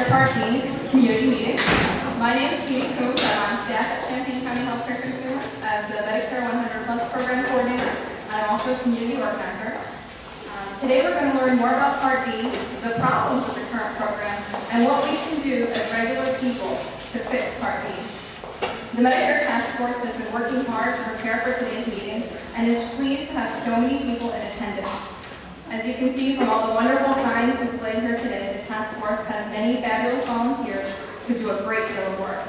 Medicare Part D community meeting. My name is Katie Coombs. I'm on staff at Champaign County Healthcare Consumers as the Medicare 100 Plus Program Coordinator, and I'm also a community organizer. Today we're going to learn more about Part D, the problems with the current program, and what we can do as regular people to fix Part D. The Medicare Task Force has been working hard to prepare for today's meeting and is pleased to have so many people in attendance. As you can see from all the wonderful signs displayed here today, the task force has many fabulous volunteers who do a great deal of work.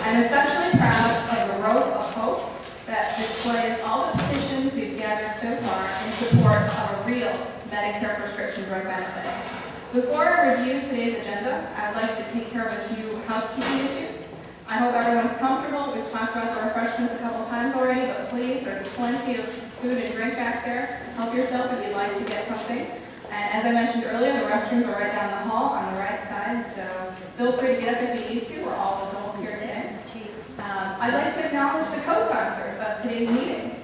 I'm especially proud of the Road of Hope that displays all the petitions we've gathered so far in support of a real Medicare prescription drug benefit. Before I review today's agenda, I would like to take care of a few housekeeping issues. I hope everyone's comfortable. We've talked about the refreshments a couple times already, but please, there's plenty of food and drink back there. Help yourself if you'd like to get something. And as I mentioned earlier, the restrooms are right down the hall on the right side, so feel free to get up if you need to. We're all adults here today. I'd like to acknowledge the co-sponsors of today's meeting.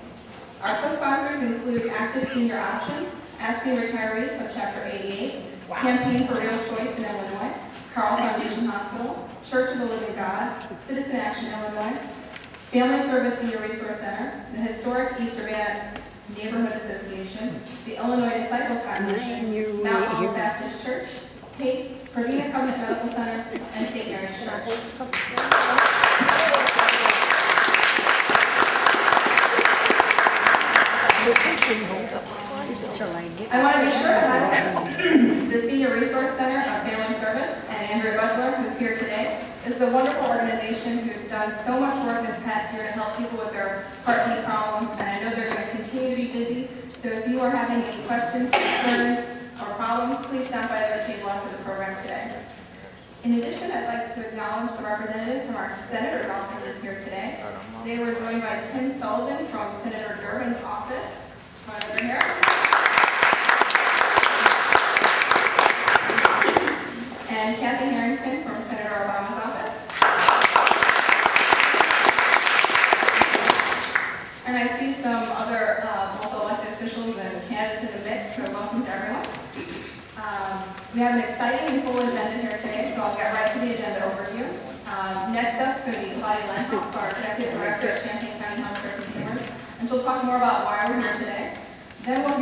Our co-sponsors include Active Senior Options, Ask Me Retirees of Chapter 88, Campaign for Real Choice in Illinois, Carl Foundation Hospital, Church of the Living God, Citizen Action Illinois, Family Service Senior Resource Center, the Historic Easter Van Neighborhood Association, the Illinois Disciples Foundation, Mount Olive Baptist Church, PACE, Provena Covenant Medical Center, and St. Mary's Church. I want to be sure to highlight the Senior Resource Center of Family Service and Andrew Butler, who's here today. This is a wonderful organization who's done so much work this past year to help people with their Part D problems, and I know they're going to continue to be busy. So if you are having any questions, concerns, or problems, please stop by their table after the program today. In addition, I'd like to acknowledge the representatives from our senator's offices here today. Today we're joined by Tim Sullivan from Senator Durbin's office. Come on over here. And Kathy Harrington from Senator Obama's office. And I see some other local elected officials and candidates in the mix, so welcome to everyone. We have an exciting and full agenda here today, so I'll get right to the agenda overview. Next up is going to be Claudia Lenhoff, our Executive Director at Champaign County Healthcare Consumers, and she'll talk more about why we're here today. Then we'll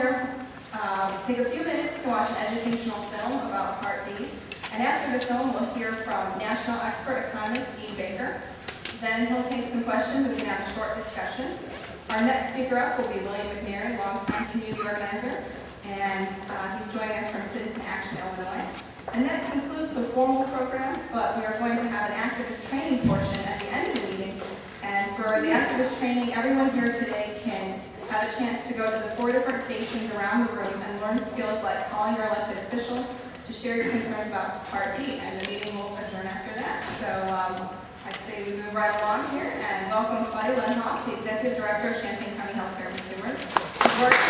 take a few minutes to watch an educational film about Part D. And after the film, we'll hear from national expert economist Dean Baker. Then he'll take some questions and we can have a short discussion. Our next speaker up will be William McNary, longtime community organizer, and he's joining us from Citizen Action Illinois. And that concludes the formal program, but we are going to have an activist training portion at the end of the meeting. And for the activist training, everyone here today can have a chance to go to the 4 different stations around the room and learn skills like calling your elected official, to share your concerns about Part D, and the meeting will adjourn after that. So I'd say we move right along here and welcome Claudia Lenhoff, the Executive Director of Champaign County Healthcare Consumers. She's worked.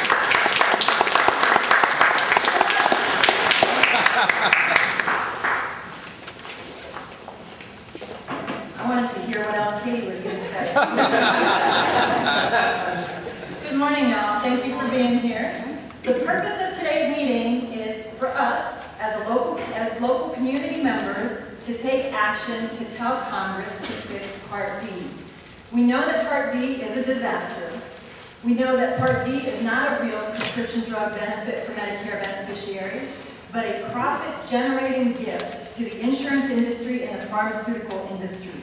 I wanted to hear what else Katie was going to say. Good morning, y'all. Thank you for being here. The purpose of today's meeting is for us, as local community members, to take action to tell Congress to fix Part D. We know that Part D is a disaster. We know that Part D is not a real prescription drug benefit for Medicare beneficiaries, but a profit-generating gift to the insurance industry and the pharmaceutical industry.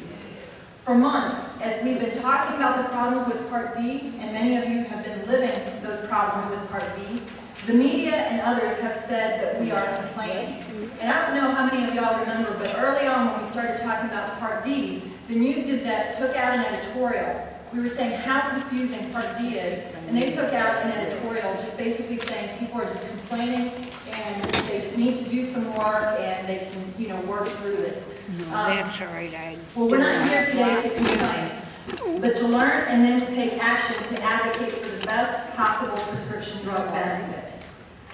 For months, as we've been talking about the problems with Part D, and many of you have been living those problems with Part D, the media and others have said that we are complaining. And I don't know how many of y'all remember, but early on when we started talking about Part D, the News Gazette took out an editorial. We were saying how confusing Part D is, and they took out an editorial just basically saying people are just complaining and they just need to do some more and they can, work through this. No, that's all right. Well, we're not here today to complain, but to learn and then to take action to advocate for the best possible prescription drug benefit.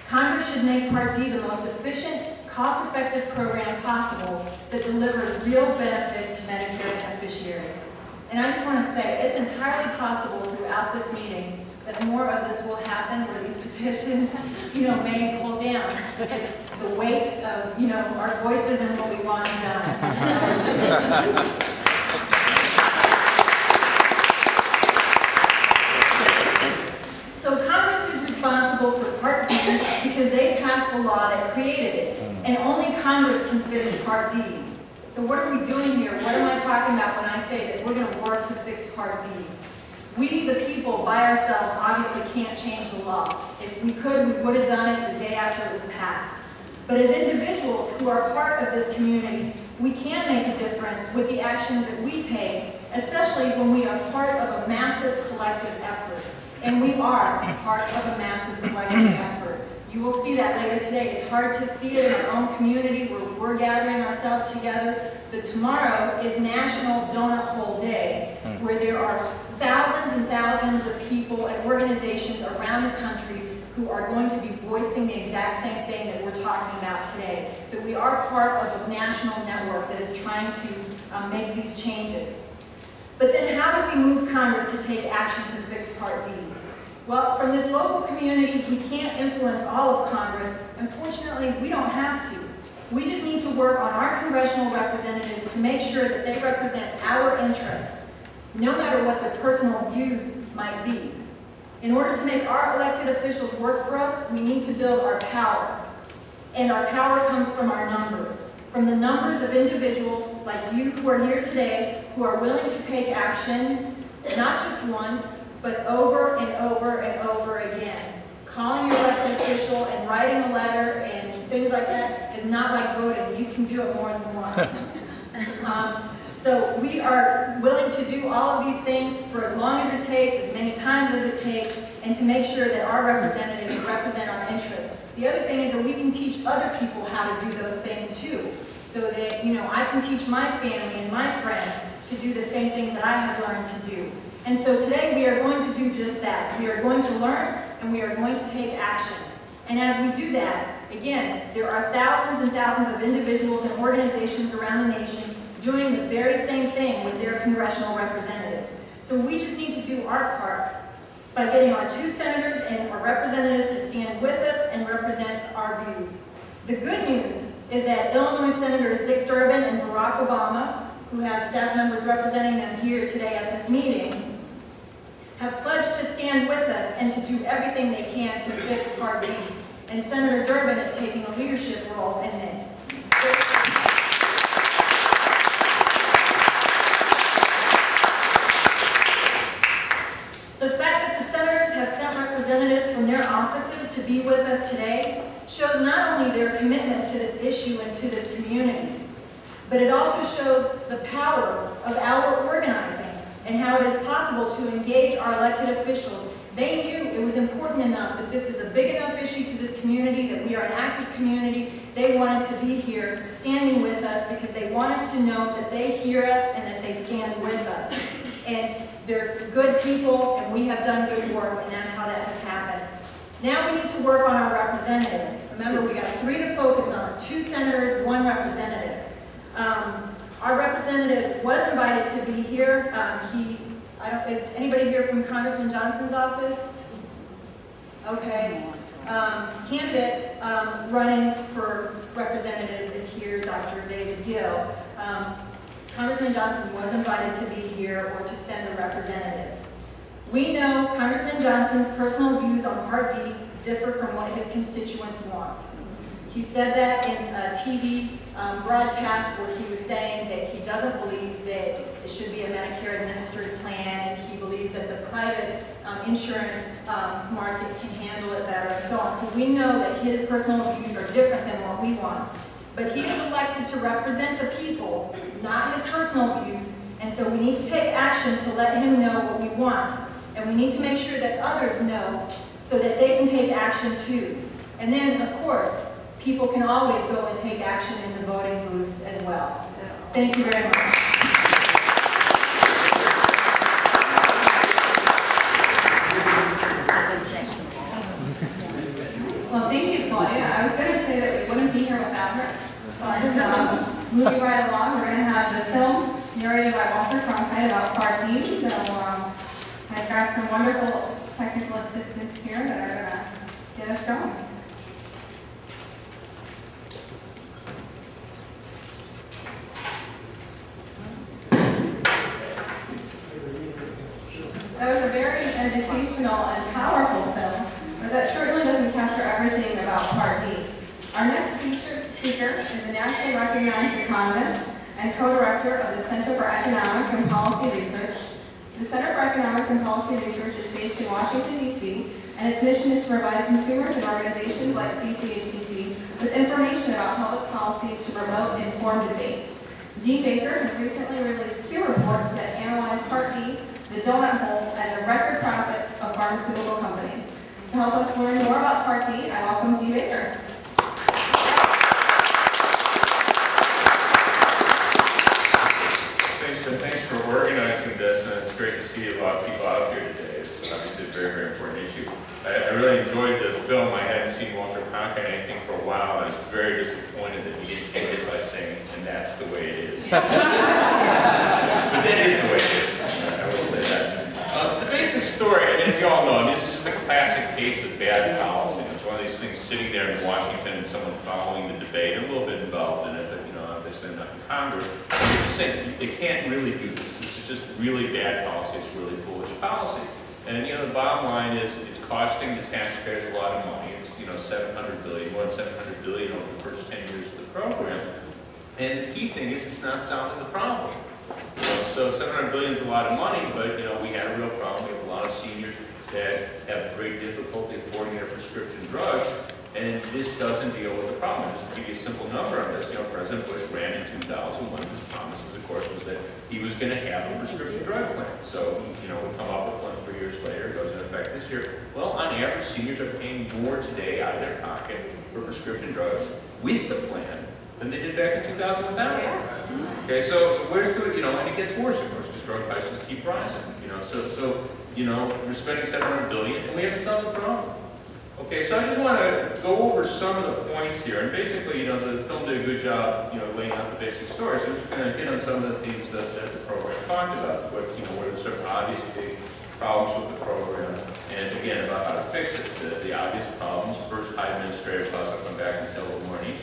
Congress should make Part D the most efficient, cost-effective program possible that delivers real benefits to Medicare beneficiaries. And I just want to say, it's entirely possible throughout this meeting that more of this will happen where these petitions, may pull down. It's the weight of, our voices and what we want done. So Congress is responsible for Part D because they passed the law that created it, and only Congress can fix Part D. So what are we doing here? What am I talking about when I say that we're going to work to fix Part D? We, the people, by ourselves, obviously can't change the law. If we could, we would have done it the day after it was passed. But as individuals who are part of this community, we can make a difference with the actions that we take, especially when we are part of a massive collective effort. And we are part of a massive collective effort. You will see that later today. It's hard to see it in our own community where we're gathering ourselves together. But tomorrow is National Donut Hole Day, where there are thousands and thousands of people and organizations around the country who are going to be voicing the exact same thing that we're talking about today. So we are part of a national network that is trying to make these changes. But then how do we move Congress to take action to fix Part D? Well, from this local community, we can't influence all of Congress. Unfortunately, we don't have to. We just need to work on our congressional representatives to make sure that they represent our interests, no matter what their personal views might be. In order to make our elected officials work for us, we need to build our power. And our power comes from our numbers. From the numbers of individuals like you who are here today, who are willing to take action, not just once, but over and over and over again. Calling your elected official and writing a letter and things like that is not like voting. You can do it more than once. So we are willing to do all of these things for as long as it takes, as many times as it takes, and to make sure that our representatives represent our interests. The other thing is that we can teach other people how to do those things too. So that, I can teach my family and my friends to do the same things that I have learned to do. And so today we are going to do just that. We are going to learn and we are going to take action. And as we do that, again, there are thousands and thousands of individuals and organizations around the nation doing the very same thing with their congressional representatives. So we just need to do our part by getting our 2 senators and our representative to stand with us and represent our views. The good news is that Illinois Senators Dick Durbin and Barack Obama, who have staff members representing them here today at this meeting, have pledged to stand with us and to do everything they can to fix Part D. And Senator Durbin is taking a leadership role in this. The fact that the senators have sent representatives from their offices to be with us today shows not only their commitment to this issue and to this community, but it also shows the power of our organizing and how it is possible to engage our elected officials. They knew it was important enough that this is a big enough issue to this community, that we are an active community. They wanted to be here standing with us because they want us to know that they hear us and that they stand with us. And they're good people and we have done good work, and that's how that has happened. Now we need to work on our representative. Remember, we got 3 to focus on, 2 senators, 1 representative. Our representative was invited to be here. Is anybody here from Congressman Johnson's office? Okay. Candidate running for representative is here, Dr. David Gill. Congressman Johnson was invited to be here or to send a representative. We know Congressman Johnson's personal views on Part D differ from what his constituents want. He said that in a TV broadcast where he was saying that he doesn't believe that it should be a Medicare administered plan, and he believes that the private insurance market can handle it better, and so on. So we know that his personal views are different than what we want. But he is elected to represent the people, not his personal views, and so we need to take action to let him know what we want. And we need to make sure that others know so that they can take action too. And then, of course, people can always go and take action in the voting booth as well. Thank you very much. Well, thank you, Claudia. I was going to say that we wouldn't be here without her. But moving right along, we're going to have the film narrated by Walter Cronkite about Part D. So I've got some wonderful technical assistants here that are going to get us going. That was a very educational and powerful film, but that certainly doesn't capture everything about Part D. Our next featured speaker is a nationally recognized economist and co-director of the Center for Economic and Policy Research. The Center for Economic and Policy Research is based in Washington, D.C., and its mission is to provide consumers and organizations like CCHCC with information about public policy to promote informed debate. Dean Baker has recently released 2 reports that analyze Part D, the donut hole, and the record profits of pharmaceutical companies. To help us learn more about Part D, I welcome Dean Baker. Thanks for organizing this, and it's great to see a lot of people out here today. It's obviously a very, very important issue. I really enjoyed the film. I hadn't seen Walter Cronkite anything for a while, and I was very disappointed that he didn't end it by saying, "And that's the way it is." But that is the way it is. I will say that. The basic story, as you all know, this is just a classic case of bad policy. It's one of these things sitting there in Washington and someone following the debate, a little bit involved in it, but obviously not in Congress. They're just saying they can't really do this. This is just really bad policy. It's really foolish policy. And the bottom line is it's costing the taxpayers a lot of money. It's $700 billion, more than $700 billion over the first 10 years of the program. And the key thing is it's not solving the problem. So $700 billion is a lot of money, but we had a real problem. We have a lot of seniors that have great difficulty affording their prescription drugs, and this doesn't deal with the problem. Just to give you a simple number on this, President Bush ran in 2000. One of his promises, of course, was that he was going to have a prescription drug plan. So, we come up with one 3 years later, goes into effect this year. Well, on average, seniors are paying more today out of their pocket for prescription drugs with the plan than they did back in 2000 without it. Okay, so where's the, and it gets worse, of course, because drug prices keep rising. We're spending $700 billion and we haven't solved the problem. Okay, so I just want to go over some of the points here, and basically, the film did a good job, laying out the basic story. So I'm just going to hit on some of the themes that the program talked about. What are the sort of obvious big problems with the program, and again about how to fix it. The obvious problems: first, high administrative costs. I'll come back and say a little more on each.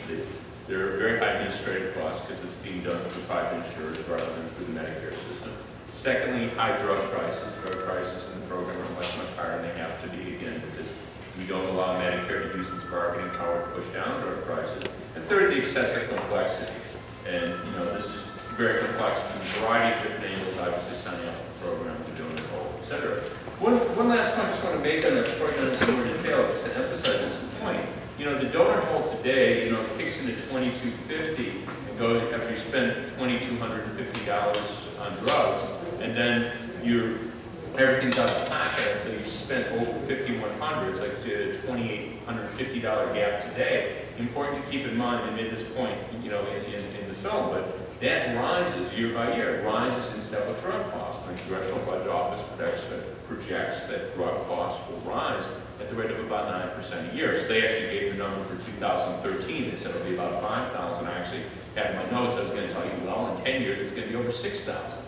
There are very high administrative costs because it's being done through private insurers rather than through the Medicare system. Secondly, high drug prices. Drug prices in the program are much, much higher than they have to be, again, because we don't allow Medicare to use its bargaining power to push down drug prices. And third, the excessive complexity. And, this is very complex from a variety of different angles, obviously signing up for the program, doing the whole, et cetera. One last point I just want to make on that before I go into some more detail, just to emphasize this point. The donor hole today, kicks into $2,250 and goes after you spend $2,250 on drugs, and then everything's out of pocket until you've spent over $5,100. It's like a $2,850 gap today. Important to keep in mind, they made this point, in the film, but that rises year by year. It rises in step with drug costs. The Congressional Budget Office projects that drug costs will rise at the rate of about 9% a year. So they actually gave the number for 2013. They said it'll be about 5,000. I actually had in my notes, I was going to tell you, well, in 10 years, it's going to be over 6,000.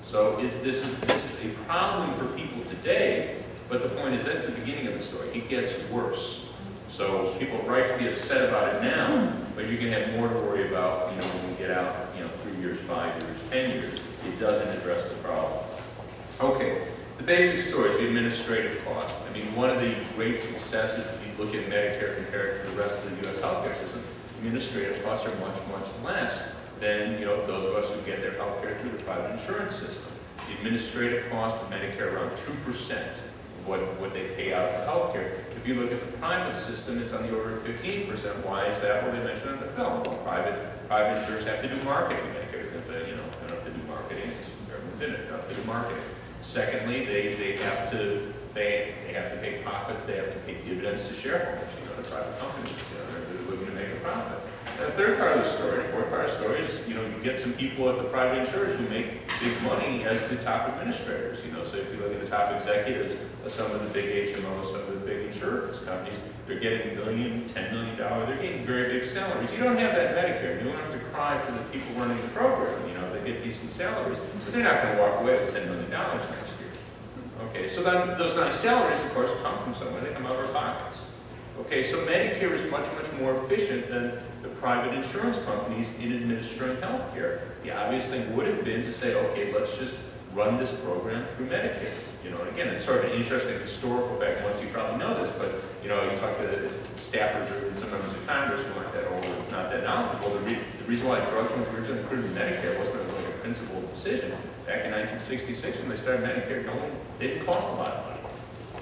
So this is a problem for people today, but the point is that's the beginning of the story. It gets worse. So people have right to be upset about it now, but you're going to have more to worry about, when we get out, 3 years, 5 years, 10 years. It doesn't address the problem. Okay, the basic story is the administrative cost. One of the great successes, if you look at Medicare compared to the rest of the U.S. healthcare system, administrative costs are much, much less than those of us who get their health care through the private insurance system. The administrative cost of Medicare around 2% of what they pay out for health care. If you look at the private system, it's on the order of 15%. Why is that? Well, they mentioned in the film. Well, private insurers have to do marketing. Medicare don't have to do marketing. Everyone's in it. They have to do marketing. Secondly, they have to pay profits. They have to pay dividends to shareholders. The private companies, they're looking to make a profit. And the third part of the story, the fourth part of the story is, you get some people at the private insurers who make big money as the top administrators. So if you look at the top executives of some of the big HMOs, some of the big insurance companies, they're getting $1 million, $10 million. They're getting very big salaries. You don't have that in Medicare. You don't have to cry for the people running the program. They get decent salaries, but they're not going to walk away with $10 million next year. Okay, so then those nice salaries, of course, come from somewhere. They come out of our pockets. Okay, so Medicare is much, much more efficient than the private insurance companies in administering health care. The obvious thing would have been to say, okay, let's just run this program through Medicare. You know, and again, it's sort of an interesting historical fact. Most of you probably know this, but you know, you talk to staffers or some members of Congress who aren't that old or not that knowledgeable. The reason why drugs were originally included in Medicare wasn't like a principled decision. Back in 1966, when they started Medicare, they didn't cost a lot of money.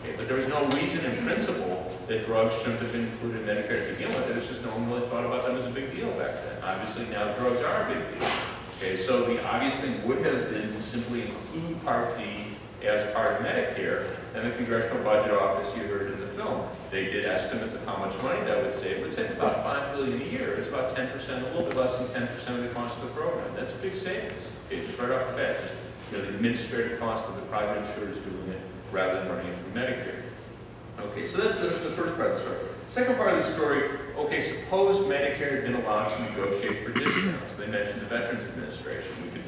Okay, but there was no reason in principle that drugs shouldn't have been included in Medicare to begin with. It was just no one really thought about them as a big deal back then. Obviously, now drugs are a big deal. Okay, so the obvious thing would have been to simply include Part D as part of Medicare, and the Congressional Budget Office, you heard in the film, they did estimates of how much money that would save. It would save about $5 billion a year. It's about 10%, a little bit less than 10% of the cost of the program. That's a big savings. Okay, just right off the bat, just the administrative cost of the private insurers doing it rather than running it through Medicare. Okay, so that's the first part of the story. Second part of the story, okay, suppose Medicare had been allowed to negotiate for discounts. They mentioned the Veterans Administration. We could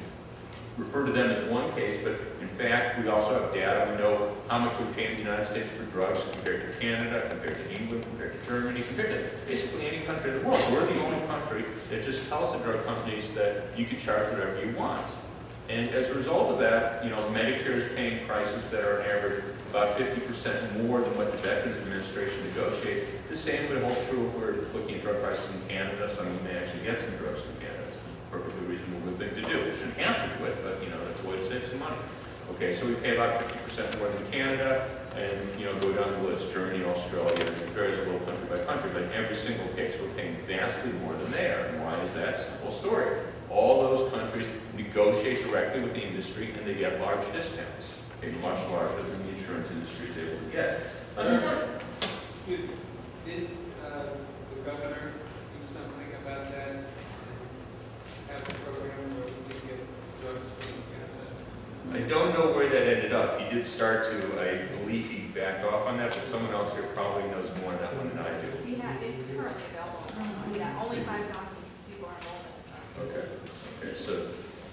refer to them as one case, but in fact, we also have data. We know how much we pay in the United States for drugs compared to Canada, compared to England, compared to Germany, compared to basically any country in the world. We're the only country that just tells the drug companies that you can charge whatever you want. And as a result of that, you know, Medicare is paying prices that are on average about 50% more than what the Veterans Administration negotiates. The same would hold true if we're looking at drug prices in Canada. Some of you may actually get some drugs from Canada. It's a perfectly reasonable thing to do. We shouldn't have to do it, but you know, that's a way to save some money. Okay, so we pay about 50% more than Canada, and you know, go down the list, Germany, Australia, and it varies a little country by country, but in every single case we're paying vastly more than they are. And why is that? Simple story. All those countries negotiate directly with the industry and they get large discounts. Okay, much larger than the insurance industry is able to get. Did the governor do something about that? Have a program where we can get drugs from Canada? I don't know where that ended up. He did start to, I believe he backed off on that, but someone else here probably knows more on that one than I do. It's currently available. Yeah, only 5,000 people are enrolled. Okay. Okay.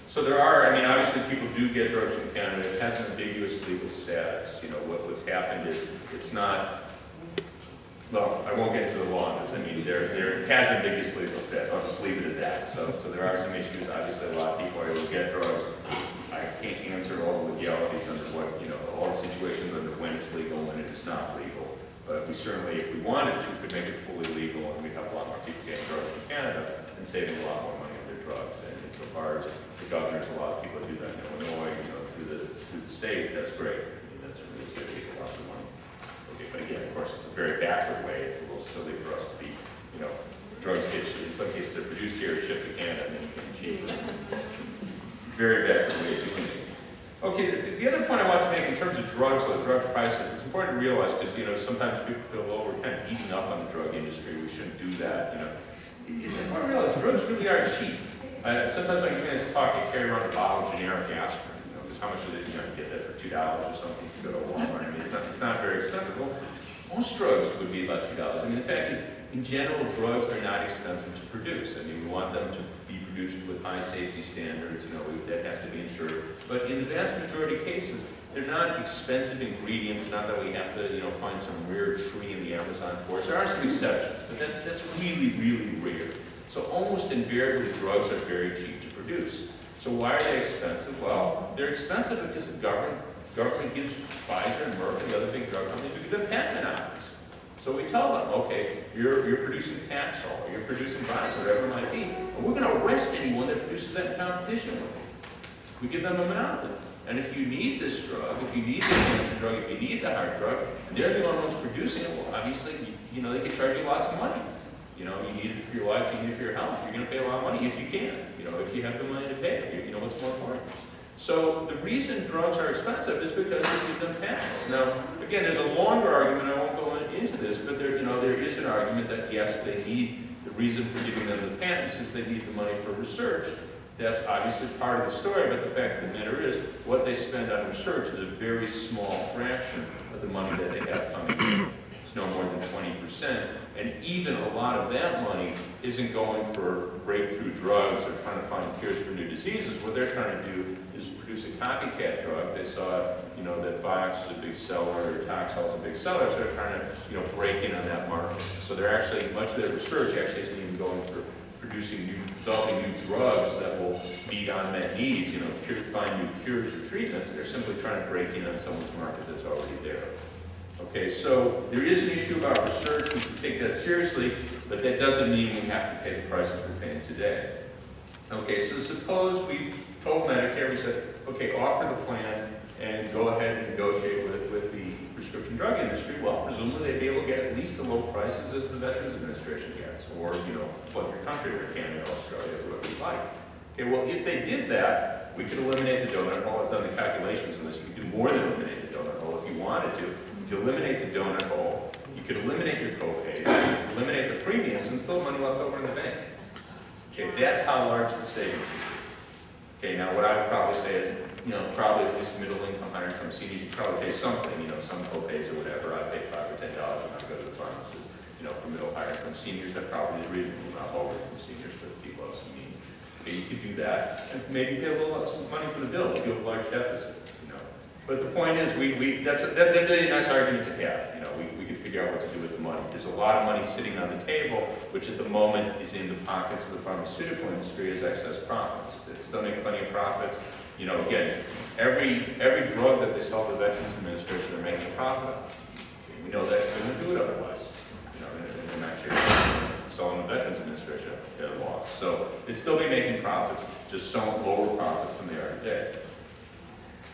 So there are. I mean, obviously, people do get drugs from Canada. It has an ambiguous legal status. You know, what's happened is it's not. Well, I won't get into the law on this. I mean, there has ambiguous legal status. I'll just leave it at that. So there are some issues. Obviously, a lot of people are able to get drugs. I can't answer all the legalities under what, you know, all the situations under when it's legal and when it is not legal. But we certainly, if we wanted to, could make it fully legal, and we'd have a lot more people getting drugs from Canada and saving a lot more money on their drugs. And insofar as the governors, a lot of people do that in Illinois, you know, through the state. That's great. I mean, that's really saving lots of money. Okay, but again, of course, it's a very backward way. It's a little silly for us to be, you know, drugs get, in some cases, they're produced here, shipped to Canada, and then you can cheap. Very backward way of doing it. Okay, the other point I want to make in terms of drugs or drug prices, it's important to realize, because, you know, sometimes people feel, well, we're kind of eating up on the drug industry, we shouldn't do that, you know. It's important to realize drugs really are cheap. Sometimes when you guys talk, you carry around a bottle of generic aspirin, you know, because how much is it, you know, you get that for $2 or something, you go to Walmart, I mean, it's not very expensive. Well, most drugs would be about $2. I mean, the fact is, in general, drugs are not expensive to produce. I mean, we want them to be produced with high safety standards, you know, that has to be ensured. But in the vast majority of cases, they're not expensive ingredients, not that we have to, you know, find some rare tree in the Amazon forest. There are some exceptions, but that's really, really rare. So almost invariably, drugs are very cheap to produce. So why are they expensive? Well, they're expensive because the government gives Pfizer and Merck and the other big drug companies, we give them patent monopolies. So we tell them, okay, you're producing Taxol, or you're producing Pfizer, whatever it might be, and we're going to arrest anyone that produces that in competition with you. We give them a monopoly. And if you need this drug, if you need the cancer drug, if you need the heart drug, and they're the only ones producing it, well, obviously, you know, they can charge you lots of money. You know, you need it for your life, you need it for your health. You're going to pay a lot of money if you can. You know, if you have the money to pay it. You know what's more important. So the reason drugs are expensive is because they give them patents. Now, again, there's a longer argument. I won't go into this, but there is an argument that yes, they need the reason for giving them the patents is they need the money for research. That's obviously part of the story, but the fact of the matter is, what they spend on research is a very small fraction of the money that they have coming in. It's no more than 20%, and even a lot of that money isn't going for breakthrough drugs or trying to find cures for new diseases, what they're trying to do is produce a copycat drug. They saw, that Vioxx is a big seller, or Taxol is a big seller, so they're trying to, break in on that market. So they're actually, much of their research actually isn't even going for developing new drugs that will meet unmet needs, find new cures or treatments. They're simply trying to break in on someone's market that's already there. Okay, so there is an issue about research. We should take that seriously, but that doesn't mean we have to pay the prices we're paying today. Okay, so suppose we told Medicare, we said, okay, offer the plan and go ahead and negotiate with the prescription drug industry. Well, presumably they'd be able to get at least the low prices as the Veterans Administration gets, or, flip your country, or Canada, Australia, whatever you like. Okay, well, if they did that, we could eliminate the donut hole. I've done the calculations on this. You could do more than eliminate the donut hole if you wanted to. You could eliminate the donut hole. You could eliminate your copays. You could eliminate the premiums and still money left over in the bank. Okay, that's how large the savings would be. Okay, now what I would probably say is, probably at least middle income, higher income seniors, you probably pay something, some copays or whatever. I pay $5 or $10 when I go to the pharmacist. For middle, higher income seniors, that probably is reasonable, not lower income seniors, but people have some means. Okay, you could do that, and maybe pay a little less money for the bill if you have a large deficit. But the point is, that's a really nice argument to have. We could figure out what to do with the money. There's a lot of money sitting on the table, which at the moment is in the pockets of the pharmaceutical industry as excess profits. It's still making plenty of profits. Again, every drug that they sell to the Veterans Administration, they're making a profit on. We know that they wouldn't do it otherwise. They're actually selling the Veterans Administration at a loss. So they'd still be making profits, just somewhat lower profits than they are today.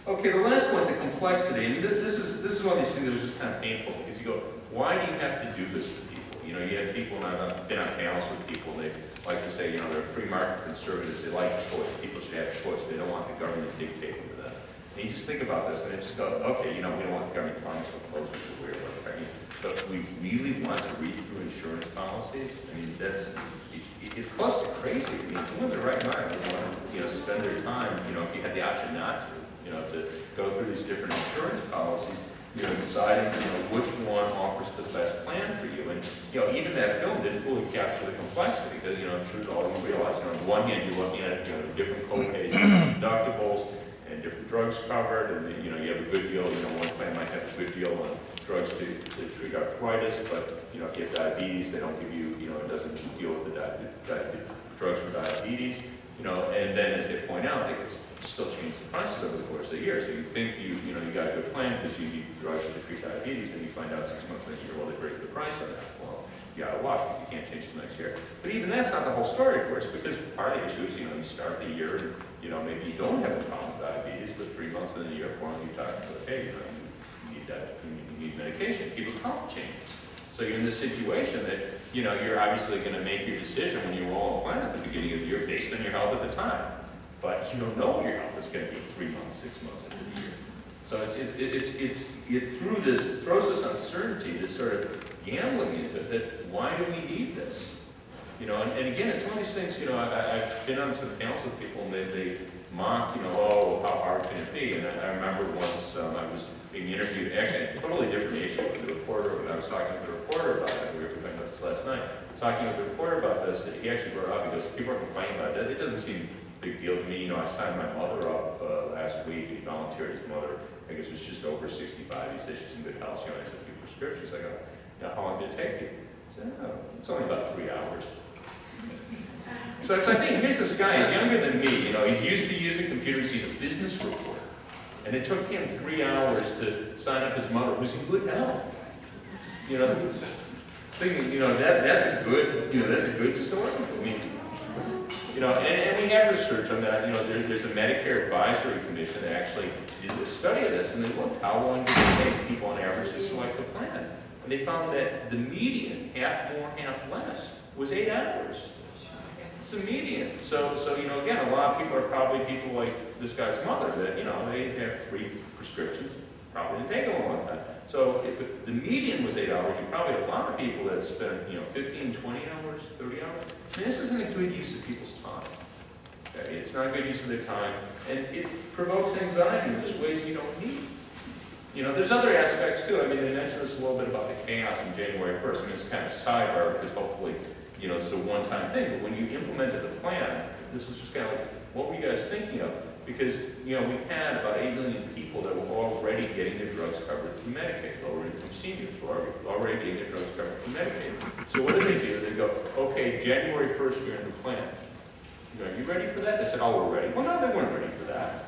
Okay, the last point, the complexity. I mean, this is one of these things that was just kind of painful, because you go, why do you have to do this to people? You have people, and I've been on panels with people, and they like to say, they're free market conservatives, they like choice. People should have choice. They don't want the government dictating to them. And you just think about this, and it just go, okay, we don't want the government telling us what clothes we should wear, but we really want to read through insurance policies. I mean, it's close to crazy. I mean, who in the right mind would want to, spend their time, if you had the option not to go through these different insurance policies, deciding, which one offers the best plan for you. And, even that film didn't fully capture the complexity, because, I'm sure all you realize, on the one hand, you're looking at, different co-pays, deductibles, and different drugs covered, and you have a good deal. One plan might have a good deal on drugs to treat arthritis, but if you have diabetes, they don't give you, it doesn't deal with the drugs for diabetes. And then as they point out, they can still change the prices over the course of the year. So you think you got a good plan because you need drugs to treat diabetes, and you find out 6 months later, well, they've raised the price on that. Well, you got a lot, because you can't change the next year. But even that's not the whole story, of course, because part of the issue is, you start the year, and maybe you don't have a problem with diabetes, but 3 months in the year, 4 months, you talk about, hey, you need medication. People's health changes. So you're in this situation that, you're obviously going to make your decision when you roll a plan at the beginning of the year based on your health at the time. But you don't know what your health is going to be 3 months, 6 months into the year. So it throws this uncertainty, this sort of gambling into it, that why do we need this? And again, it's one of these things, I've been on some panels with people, and they mock, oh, how hard can it be? And I remember once I was being interviewed, actually a totally different issue with the reporter, when I was talking with the reporter about it. We were talking about this last night. I was talking with the reporter about this, and he actually brought it up. He goes, people are complaining about it. It doesn't seem a big deal to me. I signed my mother up last week. He volunteered his mother. I guess it was just over 65. He said she's in good health. She only has a few prescriptions. I go, how long did it take you? He said, oh, it's only about 3 hours. So I think, here's this guy, he's younger than me, he's used to using computers, he's a business reporter. And it took him 3 hours to sign up his mother, who's in good health. Thinking, that's a good story. I mean, and we have research on that. There's a Medicare Advisory Commission that actually did a study of this, and they looked how long did it take people on average to select a plan. And they found that the median, half more, half less, was 8 hours. It's a median. So again, a lot of people are probably people like this guy's mother that, they have 3 prescriptions, probably didn't take them a long time. So if the median was 8 hours, you probably have a lot of people that spend, 15, 20 hours, 30 hours. I mean, this isn't a good use of people's time. Okay? It's not a good use of their time, and it provokes anxiety in just ways you don't need. There's other aspects too. I mean, they mentioned this a little bit about the chaos in January 1st. I mean, it's kind of sidebar because hopefully, it's a one-time thing. But when you implemented the plan, this was just kind of like, what were you guys thinking of? Because, we had about 8 million people that were already getting their drugs covered through Medicaid. Lower income seniors were already getting their drugs covered through Medicaid. So what do? They go, okay, January 1st, you're in the plan. Are you ready for that? They said, oh, we're ready. Well, no, they weren't ready for that.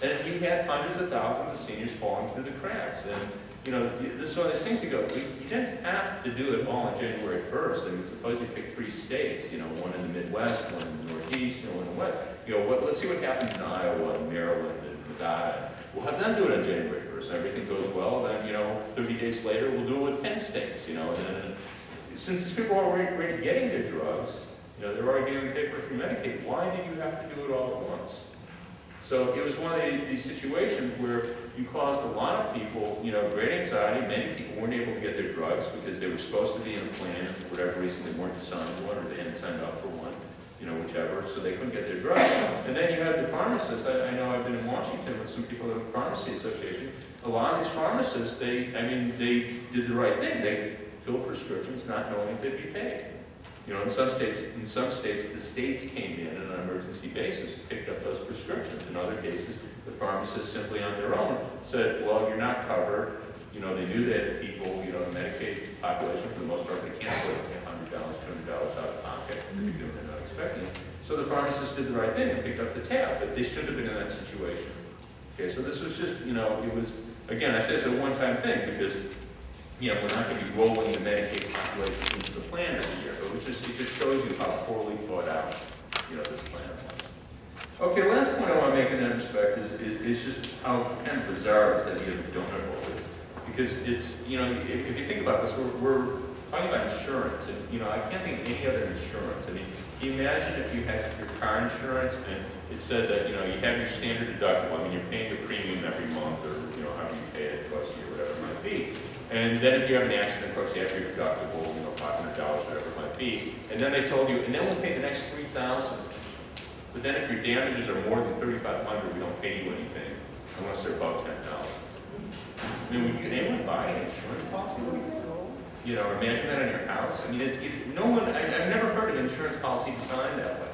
And you had hundreds of thousands of seniors falling through the cracks. And, this one of these things you go, you didn't have to do it all on January 1st. I mean, suppose you pick 3 states, one in the Midwest, one in the Northeast, one in the West. Let's see what happens in Iowa and Maryland and Nevada. We'll have them do it on January 1st. Everything goes well, then, 30 days later, we'll do it with 10 states, And then, since these people are already getting their drugs, they're already getting paid for through Medicaid, why did you have to do it all at once? So it was one of these situations where you caused a lot of people, great anxiety. Many people weren't able to get their drugs because they were supposed to be in a plan. For whatever reason, they weren't assigned one, or they hadn't signed up for one, whichever, so they couldn't get their drugs. And then you had the pharmacists. I know I've been in Washington with some people at the Pharmacy Association. A lot of these pharmacists, they did the right thing. They filled prescriptions not knowing if they'd be paid. In some states, the states came in on an emergency basis, picked up those prescriptions. In other cases, the pharmacists simply on their own said, well, you're not covered. They knew that people, the Medicaid population, for the most part, they can't afford $100, $200 out of pocket. They're not expecting it. So the pharmacists did the right thing and picked up the tab, but they shouldn't have been in that situation. Okay, so this was just, it was, again, I say it's a one-time thing because we're not going to be rolling the Medicaid population into the plan every year, but it just shows you how poorly thought out, this plan was. Okay, last point I want to make in that respect is just how kind of bizarre this idea of donut hole is. Because it's, if you think about this, we're talking about insurance, and, I can't think of any other insurance. I mean, can you imagine if you had your car insurance and it said that, you have your standard deductible. I mean, you're paying the premium every month, or, however you pay it, twice a year, whatever it might be. And then if you have an accident, of course, you have your deductible, $500, whatever it might be. And then they told you, and then we'll pay the next $3,000. But then if your damages are more than $3,500, we don't pay you anything unless they're above $10,000. I mean, would anyone buy an insurance policy like that? Imagine that on your house. I mean, it's no one. I've never heard an insurance policy designed that way.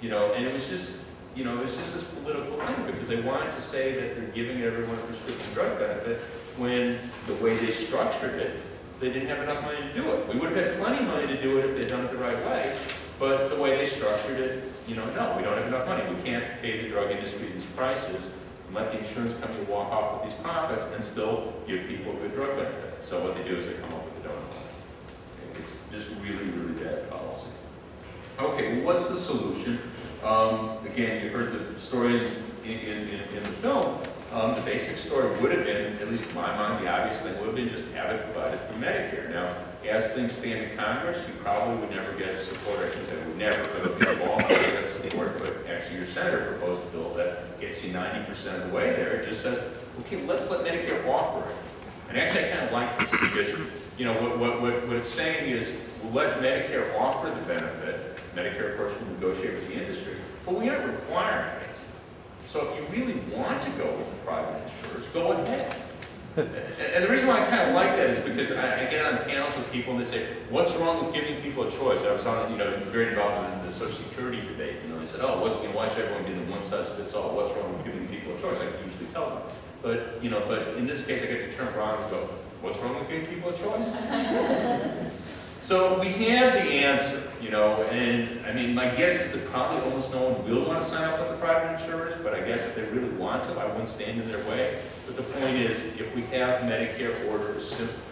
And it was just. It was just this political thing because they wanted to say that they're giving everyone a prescription drug benefit when the way they structured it, they didn't have enough money to do it. We would have had plenty of money to do it if they'd done it the right way, but the way they structured it, no, we don't have enough money. We can't pay the drug industry these prices and let the insurance company walk off with these profits and still give people a good drug benefit. So what they do is they come up with a donut hole. It's just really, really bad policy. Okay, well, what's the solution? Again, you heard the story in the film. The basic story would have been, at least in my mind, the obvious thing would have been just have it provided through Medicare. Now, as things stand in Congress, you probably would never get support. I should say would never, but it'll be involved to get support. But actually, your senator proposed a bill that gets you 90% of the way there. It just says, okay, let's let Medicare offer it. And actually, I kind of like this because, what it's saying is, we'll let Medicare offer the benefit. Medicare, of course, will negotiate with the industry, but we aren't requiring it. So if you really want to go with the private insurers, go ahead. And the reason why I kind of like that is because I get on panels with people and they say, what's wrong with giving people a choice? I was on, very involved in the Social Security debate. They said, oh, why should everyone be in the one-size-fits-all? What's wrong with giving people a choice? I can usually tell them. But, but in this case, I get to turn around and go, what's wrong with giving people a choice? So we have the answer, and I mean, my guess is that probably almost no one will want to sign up with the private insurers, but I guess if they really want to, I wouldn't stand in their way. But the point is, if we have Medicare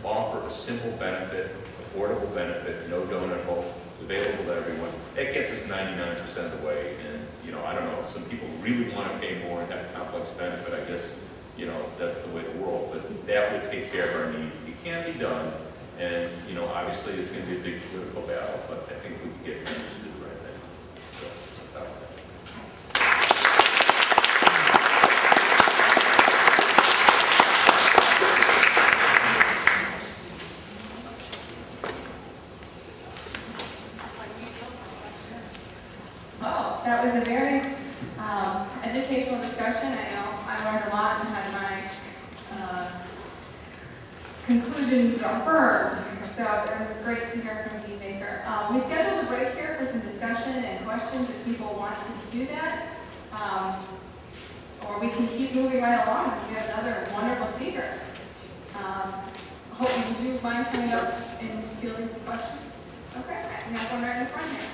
offer a simple benefit, affordable benefit, no donut hole, it's available to everyone, that gets us 99% of the way. And, I don't know, if some people really want to pay more and have a complex benefit, I guess, that's the way to roll. But that would take care of our needs. It can be done. And, obviously it's going to be a big political battle, but I think we can get managed to do the right thing. So, let's stop with that. Well, that was a very educational discussion. I know I learned a lot and had my conclusions affirmed. So it was great to hear from Dean Baker. We scheduled a break here for some discussion and questions if people want to do that. Or we can keep moving right along because we have another wonderful speaker. Hope you do mind coming up and fielding some questions? Okay, we have one right in front here.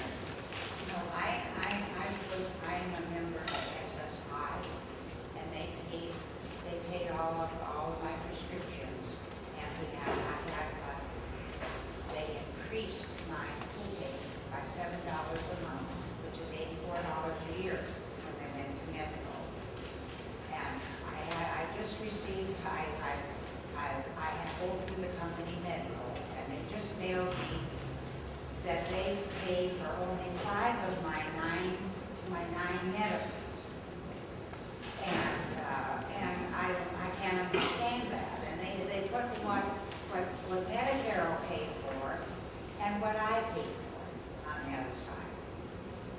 No, I'm a member of SSI, and they paid all of my prescriptions, and they increased my copay by $7 a month, which is $84 a year when they went to medical. And I just received, I have both through the company medical, and they just mailed me that they pay for only 5 of my nine medicines. And I can't understand that. And they put what Medicare will pay for and what I pay for on the other side.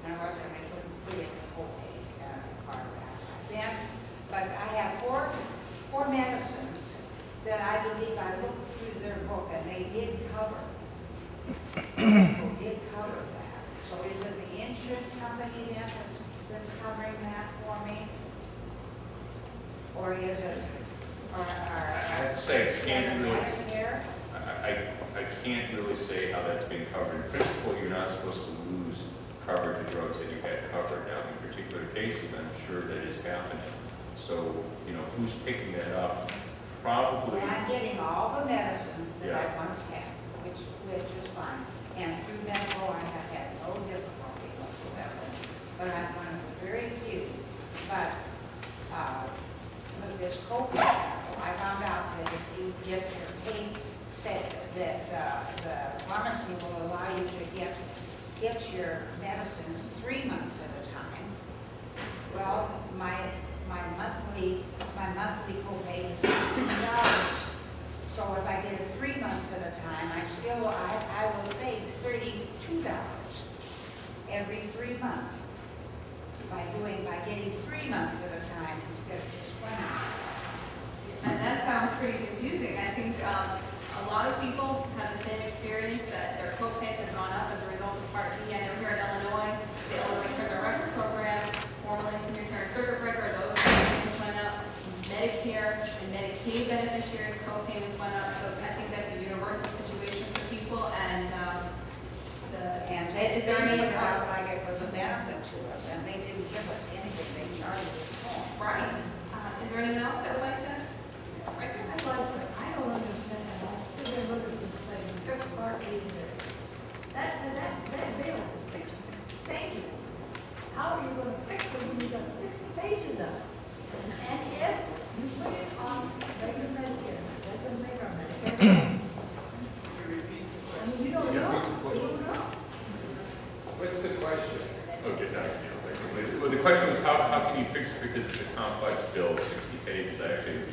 In other words, they couldn't put in the copay part of that. Then, but I have four medicines that I believe I looked through their book and they did cover. They did cover that. So is it the insurance company then that's covering that for me? Or is it, I have to say, I can't really, Medicare? I can't really say how that's being covered. In principle, you're not supposed to lose coverage of drugs that you had covered. Now, in particular cases, I'm sure that is happening. So, who's picking that up? Probably. Well, I'm getting all the medicines that Yeah. I once had, which is fine. And through medical, I have had no difficulty whatsoever. But I'm one of the very few. But with this copay, I found out that if you get your pay set, that the pharmacy will allow you to get your medicines 3 months at a time. Well, my monthly copay is $16. So if I get it 3 months at a time, I will save $32 every 3 months by getting 3 months at a time instead of just 1 month. And that sounds pretty confusing. I think a lot of people have the same experience that their co-pays have gone up as a result of Part D. I know here in Illinois, the Illinois Prison Record Program, formerly Senior Care and Circuit Breaker, those co-payments went up. Medicare and Medicaid beneficiaries co-payments went up. So I think that's a universal situation for people. And They is there any made it out like it was a benefit to us, and they didn't give us anything. They charged us more. right? Is there anyone else that would like to? Right there. I don't understand. I'm sitting there looking at this thing, Medicare Part D. That bill is 60 pages. How are you going to fix it when you've got 60 pages of it? And if you put it on regular Medicare, that doesn't make our Medicare. Can you repeat the I question? mean, you don't know. You don't know. What's the question? Okay, thank you. Well, the question was, how can you fix it because it's a complex bill, 60 pages? Actually,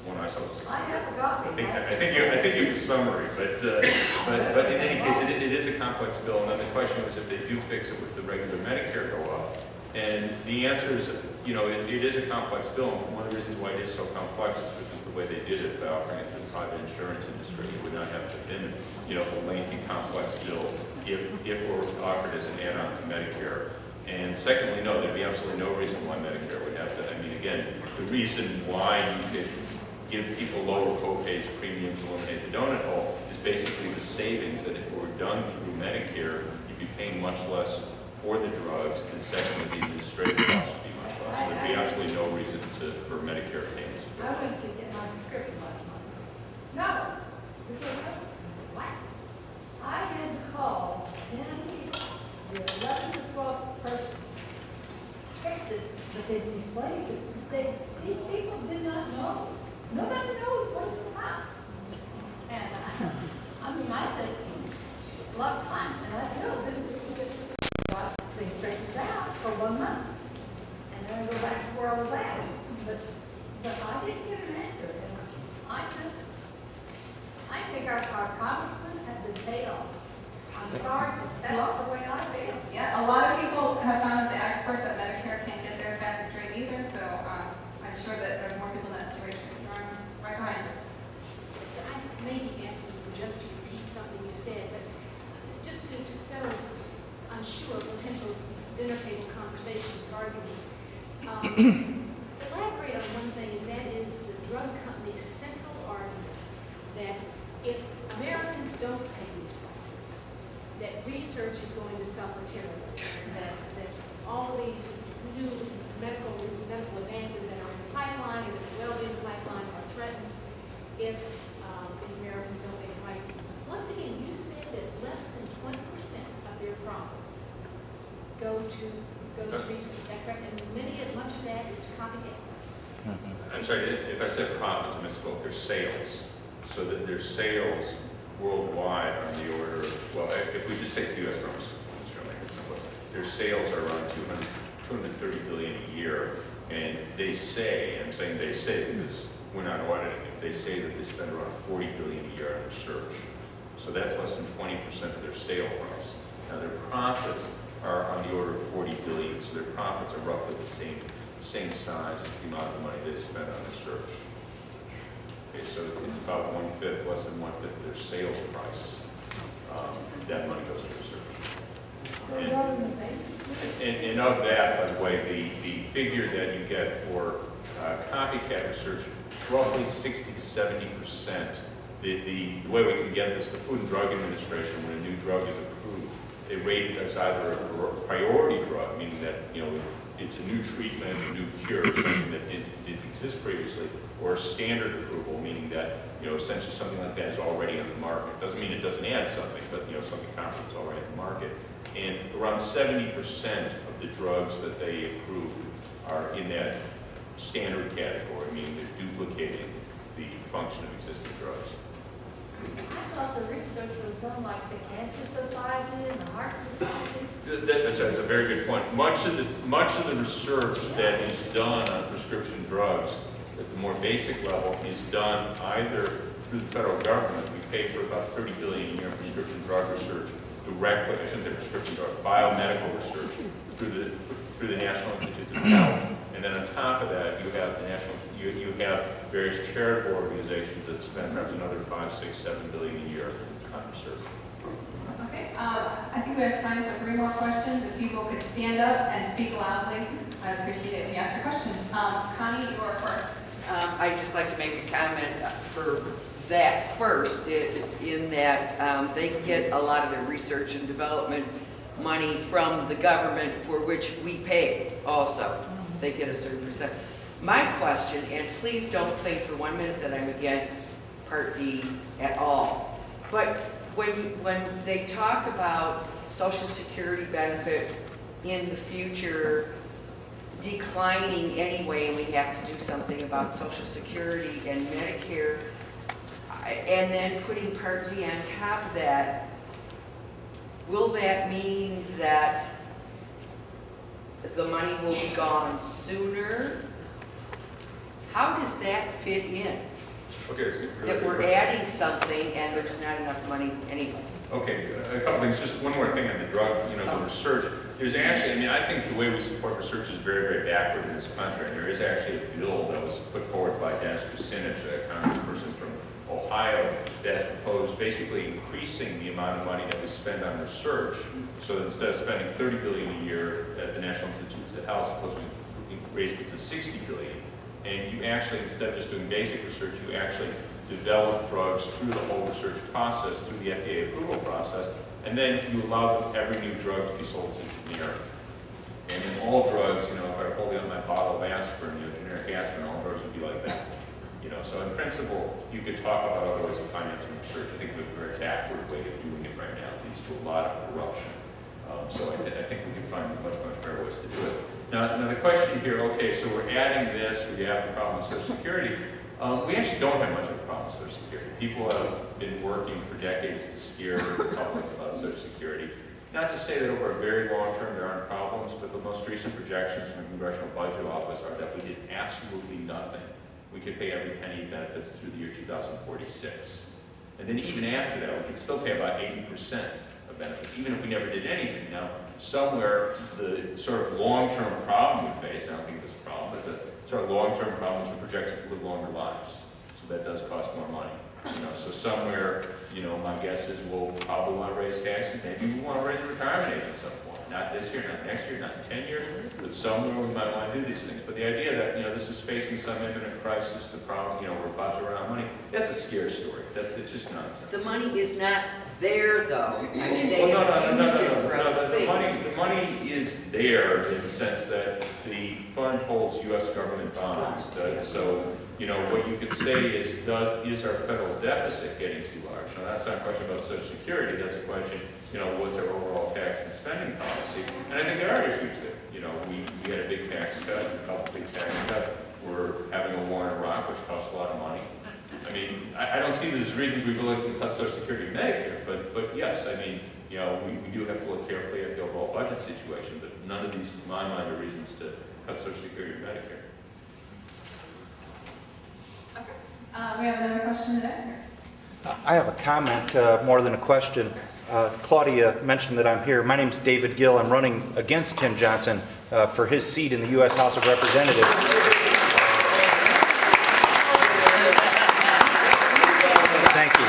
when I saw 60. I haven't gotten it. I think it was summary, but in any case, it is a complex bill. And then the question was if they do fix it, would the regular Medicare go up? And the answer is, it is a complex bill. And one of the reasons why it is so complex is because the way they did it by offering it to the private insurance industry, it would not have to have been, a lengthy, complex bill if it were offered as an add-on to Medicare. And secondly, no, there'd be absolutely no reason why Medicare would have to. I mean, again, the reason why you could give people lower co-pays, premiums, eliminate the donut hole is basically the savings that if it were done through Medicare, you'd be paying much less for the drugs, and secondly, the administrative costs would be much less. So there'd be absolutely no reason for Medicare payments to go I up. went to get my prescription last month. No, because I said, what? I had to call 10 people, the 11 to 12 person fixed it, but they didn't explain it. These people did not know. Nobody knows what it's about. And I think it's a lot of time, and I still didn't get they straightened it out for 1 month. And then I go back to where I was at. But I didn't get an answer. And I think our congressmen have been paid off. I'm sorry, but that's the way I feel. Yeah, a lot of people have found that the experts at Medicare can't get their facts straight either, so I'm sure that there's more people in that situation. Right behind you. I may be asking you just to repeat something you said, but just to settle, I'm sure arguments. Elaborate on one thing, and that is the drug company's central argument that if Americans don't pay these prices, that research is going to suffer terribly, that all these new medical advances that are in the pipeline and that will be in the pipeline are threatened if Americans don't pay the prices. Once again, you said that less than 20% of their profits goes to research. Is that correct? And much of that is to copycat drugs. I'm sorry, if I said profits, I misspoke. Their sales. So that their sales worldwide are in the order of, well, if we just take the U.S. pharmaceutical industry, make it simple, their sales are around 230 billion a year, and they say, I'm saying they say because we're not auditing it, they say that they spend around 40 billion a year on research. So that's less than 20% of their sale price. Now their profits are on the order of 40 billion, so their profits are roughly the same size as the amount of money they spend on research. Okay, so it's about less than one-fifth of their sales price. That money goes to research. And of that, by the way, the figure that you get for copycat research, roughly 60 to 70%. The way we can get this, the Food and Drug Administration, when a new drug is approved, they rate it as either a priority drug, meaning that it's a new treatment, a new cure, something that didn't exist previously, or a standard approval, meaning that essentially something like that is already on the market. Doesn't mean it doesn't add something, but something comparable is already on the market. And around 70% of the drugs that they approve are in that standard category, meaning they're duplicating the function of existing drugs. I thought the research was done like the Cancer Society and the Heart Society. That's a very good point. Much of the research that is done on prescription drugs at the more basic level is done either through the federal government. We pay for about 30 billion a year in prescription drug research directly. I shouldn't say prescription drug, biomedical research through the National Institutes of Health. And then on top of that, you have you have various charitable organizations that spend perhaps another 5, 6, 7 billion a year on research. Okay, I think we have time for 3 more questions. If people could stand up and speak loudly, I'd appreciate it when you ask your question. Connie, you are first. I'd just like to make a comment for that first, in that they get a lot of their research and development money from the government, for which we pay also. They get a certain percent. My question, and please don't think for 1 minute that I'm against Part D at all, but when they talk about Social Security benefits in the future declining anyway, and we have to do something about Social Security and Medicare, and then putting Part D on top of that, will that mean that the money will be gone sooner? How does that fit in? Okay, so That we're adding something and there's not enough money anyway. Okay, a couple things. Just one more thing on the drug, the research. There's actually, I think the way we support research is very, very backward in this country. And there is actually a bill that was put forward by Dennis Kucinich, a congressperson from Ohio, that proposed basically increasing the amount of money that we spend on research. So that instead of spending 30 billion a year at the National Institutes of Health, suppose we raised it to 60 billion. And you actually, instead of just doing basic research, you actually develop drugs through the whole research process, through the FDA approval process, and then you allow every new drug to be sold as generic. And in all drugs, if I were holding up my bottle of aspirin, generic aspirin, all drugs would be like that. So in principle, you could talk about other ways of financing research. I think the very backward way of doing it right now leads to a lot of corruption. So I think we can find much, much better ways to do it. Now the question here, okay, so we're adding this, we have a problem with Social Security. We actually don't have much of a problem with Social Security. People have been working for decades to scare the public about Social Security. Not to say that over a very long term there aren't problems, but the most recent projections from the Congressional Budget Office are that we did absolutely nothing. We could pay every penny in benefits through the year 2046. And then even after that, we could still pay about 80% of benefits, even if we never did anything. Now, somewhere, the sort of long-term problem we face, I don't think there's a problem, but the sort of long-term problem is we're projected to live longer lives. So that does cost more money. So somewhere, my guess is we'll probably want to raise taxes. Maybe we want to raise a retirement age at some point. not this year, not next year, not in 10 years, but somewhere we might want to do these things. But the idea that, this is facing some imminent crisis, the problem, we're about to run out of money, that's a scary story. It's just nonsense. The money is not there, though. I mean, they Well, have used it for no, other the things. money is there in the sense that the fund holds U.S. government bonds. So, what you could say is our federal deficit getting too large? Now, that's not a question about Social Security, that's a question, what's our overall tax and spending policy? And I think there are issues there. We had a big tax cut, a couple big tax cuts. We're having a war in Iraq, which costs a lot of money. I mean, I don't see this as reasons we look to cut Social Security and Medicare, but yes, I mean, we do have to look carefully at the overall budget situation, but none of these, to my mind, are reasons to cut Social Security and Medicare. We have another question today. I have a comment more than a question. Claudia mentioned that I'm here. My name's David Gill. I'm running against Tim Johnson for his seat in the U.S. House of Representatives. Thank you.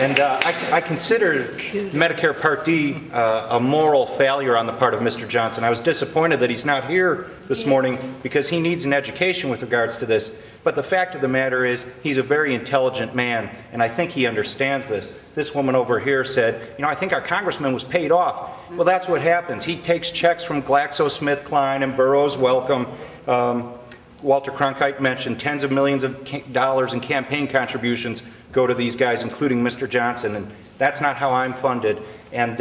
And I consider Medicare Part D a moral failure on the part of Mr. Johnson. I was disappointed that he's not here this morning because he needs an education with regards to this. But the fact of the matter is, he's a very intelligent man, and I think he understands this. This woman over here said, I think our congressman was paid off. Well, that's what happens. He takes checks from GlaxoSmithKline and Burroughs Wellcome. Walter Cronkite mentioned tens of millions of dollars in campaign contributions go to these guys, including Mr. Johnson, and that's not how I'm funded. And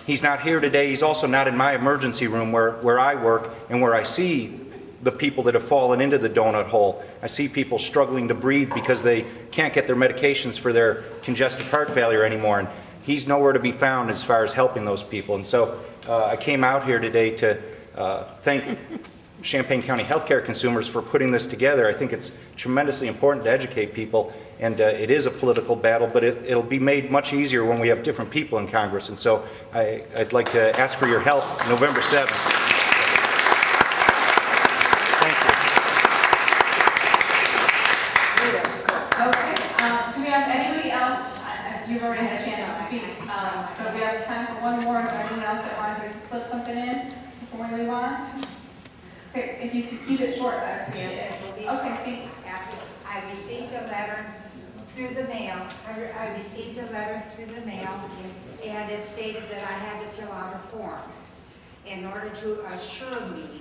he's not here today. He's also not in my emergency room where I work and where I see the people that have fallen into the donut hole. I see people struggling to breathe because they can't get their medications for their congestive heart failure anymore, and he's nowhere to be found as far as helping those people. And so I came out here today to thank Champaign County healthcare consumers for putting this together. I think it's tremendously important to educate people, and it is a political battle, but it'll be made much easier when we have different people in Congress. And so I'd like to ask for your help November 7th. Okay, do we have anybody else? You've already had a chance to speak, so we have time for one more. Is there anyone else that wanted to slip something in before we move on? Okay, if you could keep it short, I'd appreciate it. Okay, thanks. I received a letter through the mail. I received a letter through the mail, and it stated that I had to fill out a form in order to assure me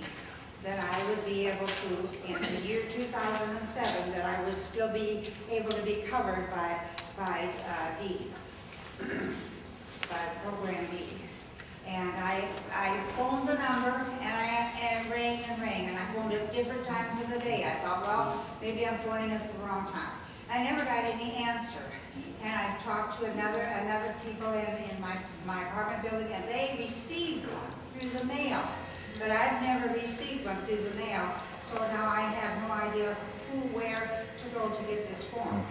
that I would be able to, in the year 2007, that I would still be able to be covered by D, by Program D. And I phoned the number, and it rang and rang, and I phoned it different times of the day. I thought, well, maybe I'm phoning it at the wrong time. I never got any answer. And I talked to another people in my apartment building, and they received one through the mail. But I've never received one through the mail, so now I have no idea where to go to get this form.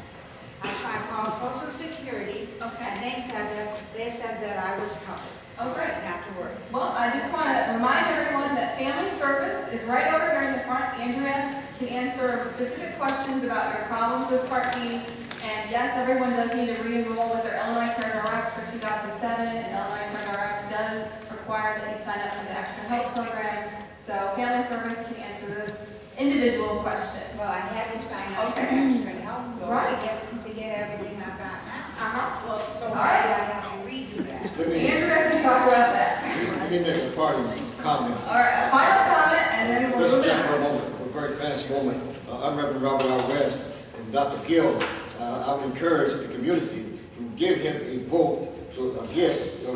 I called Social Security, and they said that I was covered. So Okay. not to worry. Well, I just want to remind everyone that Family Service is right over here in the front. Andrea can answer specific questions about your problems with Part D. And yes, everyone does need to re-enroll with their Illinois CareRx for 2007, and Illinois CareRx does require that you sign up for the Extra Help Program. So Family Service can answer those individual questions. Well, I had to sign up for Okay. extra help Right. to get everything I've got now. Well, So all why do right. I have to redo that? Andrea can talk about that. Let me make a parting comment. All right, a final comment, and then we'll Listen move just for a on. moment, for a very fast moment. I'm Reverend Robert R. West, and Dr. Gill. I would encourage the community to give him a vote,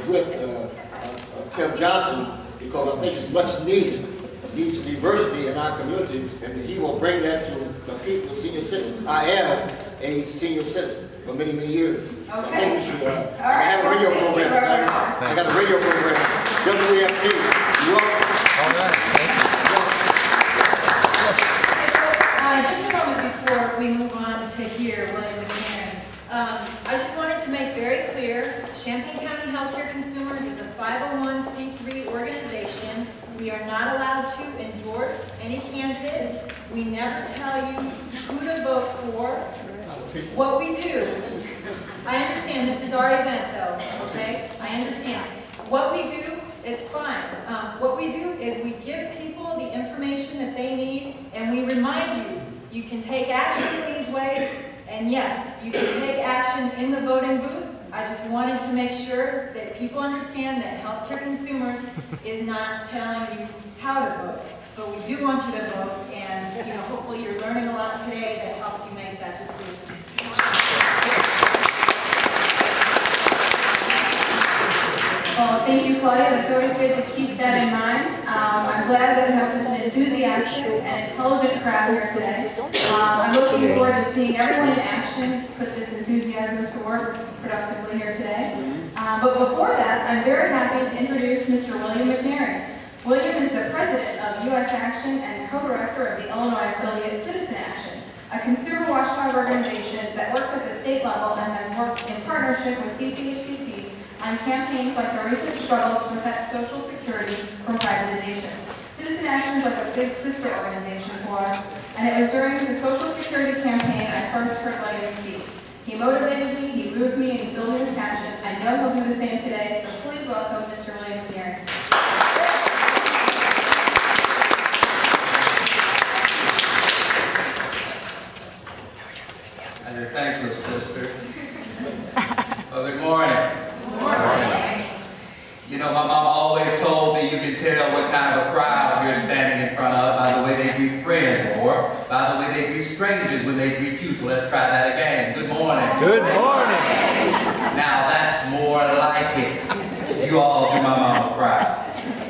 with Tim Johnson, because I think it's much needed. Needs diversity in our community, and he will bring that to the people, the senior citizens. I am a senior citizen for many, many years. I think we should, I have a radio program. I got a radio program, WFT. You Just a moment before we move on to hear William McCarran. I just wanted to make very clear, Champaign County Healthcare Consumers is a 501c3 organization. We are not allowed to endorse any candidate. We never tell you who to vote for. What we do, I understand this is our event though, okay? I understand. What we do It's fine. What we do is we give people the information that they need, and we remind you, you can take action in these ways, and yes, you can take action in the voting booth. I just wanted to make sure that people understand that Healthcare Consumers is not telling you how to vote, but we do want you to vote, and hopefully you're learning a lot today that helps you make that decision. Well, thank you, Claudia. It's always good to keep that in mind. I'm glad that we have such an enthusiastic and intelligent crowd here today. I'm looking forward to seeing everyone in action put this enthusiasm to work productively here today. But before that, I'm very happy to introduce Mr. William McNary. William is the president of U.S. Action and co-director of the Illinois affiliate Citizen Action, a consumer watchdog organization that works at the state level and has worked in partnership with CCHCC on campaigns like the recent struggle to protect Social Security from privatization. Citizen Action is like a big sister organization for us, and it was during the Social Security campaign I first heard William speak. He motivated me, he moved me, and he filled me with passion. I know he'll do the same today, so please welcome Mr. William McNary. Thanks, little sister. Well, good morning. You know, my mama always told me you can tell what kind of a crowd you're standing in front of by the way they greet friends or by the way they greet strangers when they greet you. So let's try that again. Good morning. Good morning. Now that's more like it. You all do my mama proud.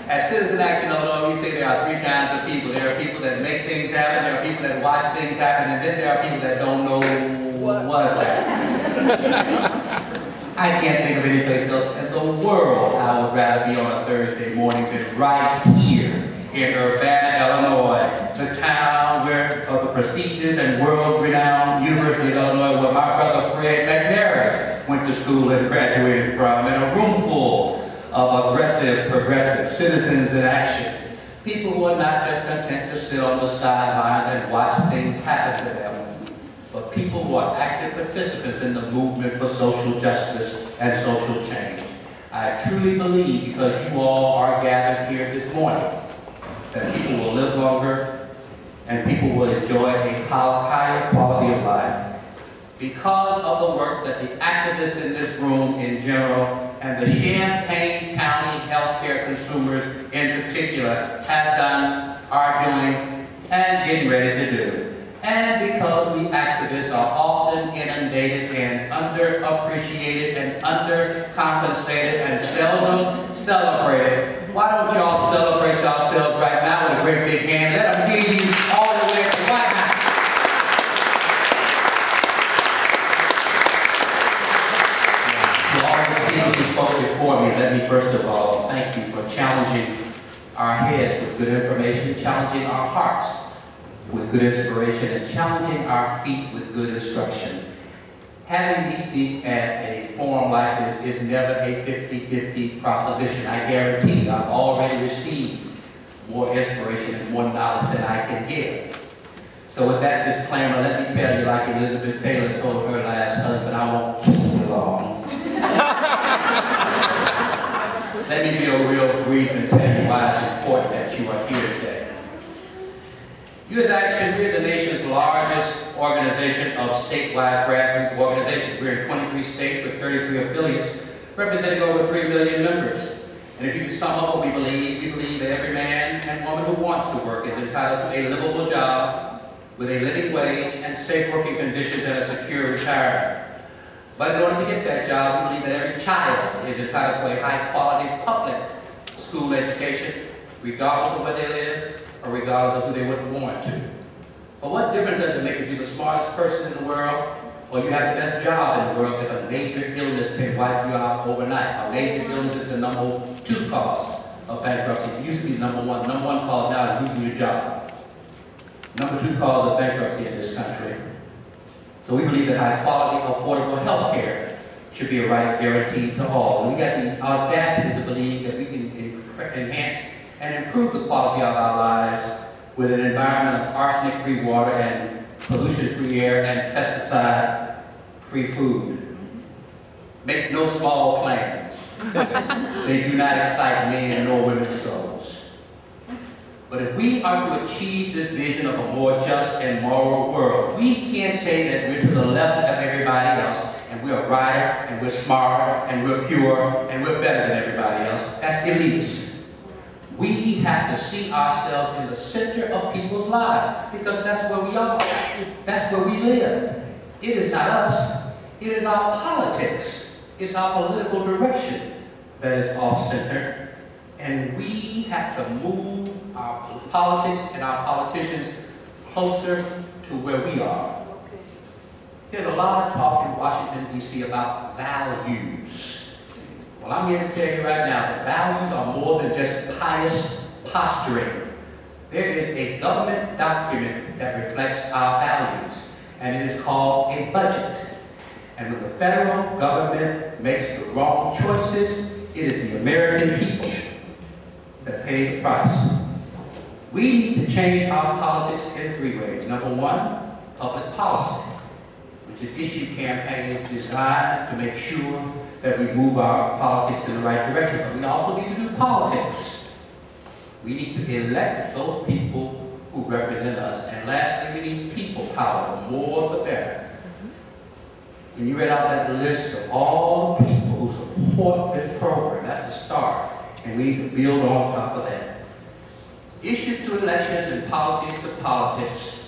At Citizen Action Illinois, we say there are three kinds of people. There are people that make things happen, there are people that watch things happen, and then there are people that don't know what's happening. I can't think of any place else in the world I would rather be on a Thursday morning than right here in Urbana, Illinois, the town of the prestigious and world-renowned University of Illinois, where my brother Fred McNary went to school and graduated from, in a room full of aggressive, progressive citizens in action. People who are not just content to sit on the sidelines and watch things happen to them, but people who are active participants in the movement for social justice and social change. I truly believe, because you all are gathered here this morning, that people will live longer and people will enjoy a higher quality of life because of the work that the activists in this room in general and the Champaign County healthcare consumers in particular have done, are doing, and getting ready to do. And because we activists are often inundated and underappreciated and undercompensated and seldom celebrated, why don't y'all celebrate yourselves right now with a great big hand? Let them hear you all the way to the White House. To all the people who spoke before me, let me first of all thank you for challenging our heads with good information, challenging our hearts with good inspiration, and challenging our feet with good instruction. Having me speak at a forum like this is never a 50-50 proposition. I guarantee you I've already received more inspiration and more knowledge than I can give. So with that disclaimer, let me tell you, like Elizabeth Taylor told her last husband, I won't keep you long. Let me be a real brief and tell you why it's important that you are here today. U.S. Action, we're the nation's largest organization of statewide grassroots organizations. We're in 23 states with 33 affiliates, representing over 3 million members. And if you can sum up what we believe that every man and woman who wants to work is entitled to a livable job with a living wage and safe working conditions and a secure retirement. But in order to get that job, we believe that every child is entitled to a high-quality public school education, regardless of where they live, or regardless of who they were born to. But what difference does it make if you're the smartest person in the world, or you have the best job in the world, if a major illness can wipe you out overnight? A major illness is the number 2 cause of bankruptcy. It used to be number one. Number 1 cause now is losing your job. Number 2 cause of bankruptcy in this country. So we believe that high quality, affordable health care should be a right guaranteed to all. And we got the audacity to believe that we can enhance and improve the quality of our lives with an environment of arsenic-free water and pollution-free air and pesticide-free food. Make no small plans titles. They do not excite men nor women's souls. But if we are to achieve this vision of a more just and moral world, we can't say that we're to the left of everybody else, and we're brighter, and we're smarter, and we're pure, and we're better than everybody else. That's elitist. We have to see ourselves in the center of people's lives, because that's where we are. That's where we live. It is not us. It is our politics. It's our political direction that is off-center. And we have to move our politics and our politicians closer to where we are. There's a lot of talk in Washington, D.C. about values. Well, I'm here to tell you right now that values are more than just pious posturing. There is a government document that reflects our values, and it is called a budget. And when the federal government makes the wrong choices, it is the American people that pay the price. We need to change our politics in 3 ways. Number one, public policy, which is issue campaigns designed to make sure that we move our politics in the right direction. But we also need to do politics. We need to elect those people who represent us. And lastly, we need people power. The more, the better. When you read out that list of all the people who support this program, that's the start. And we need to build on top of that. Issues to elections and policies to politics.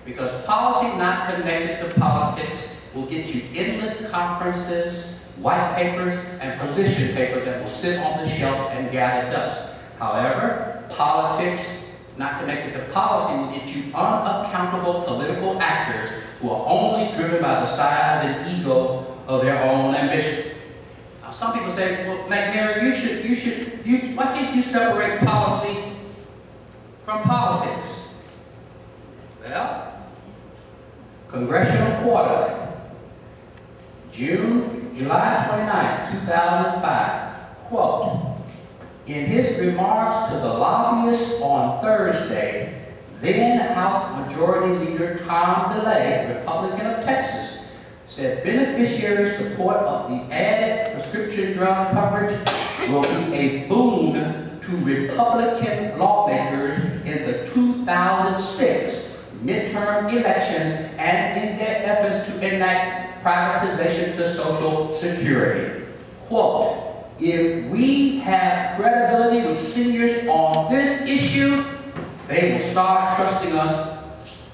Because policy not connected to politics will get you endless conferences, white papers, and position papers that will sit on the shelf and gather dust. However, politics not connected to policy will get you unaccountable political actors who are only driven by the size and ego of their own ambition. Now, some people say, well, McNary, why can't you separate policy from politics? Well, Congressional Quarterly, July 29, 2005, quote, in his remarks to the lobbyists on Thursday, then House Majority Leader Tom DeLay, Republican of Texas, said beneficiary support of the added prescription drug coverage will be a boon to Republican lawmakers in the 2006 midterm elections and in their efforts to enact privatization to Social Security. Quote, if we have credibility with seniors on this issue, they will start trusting us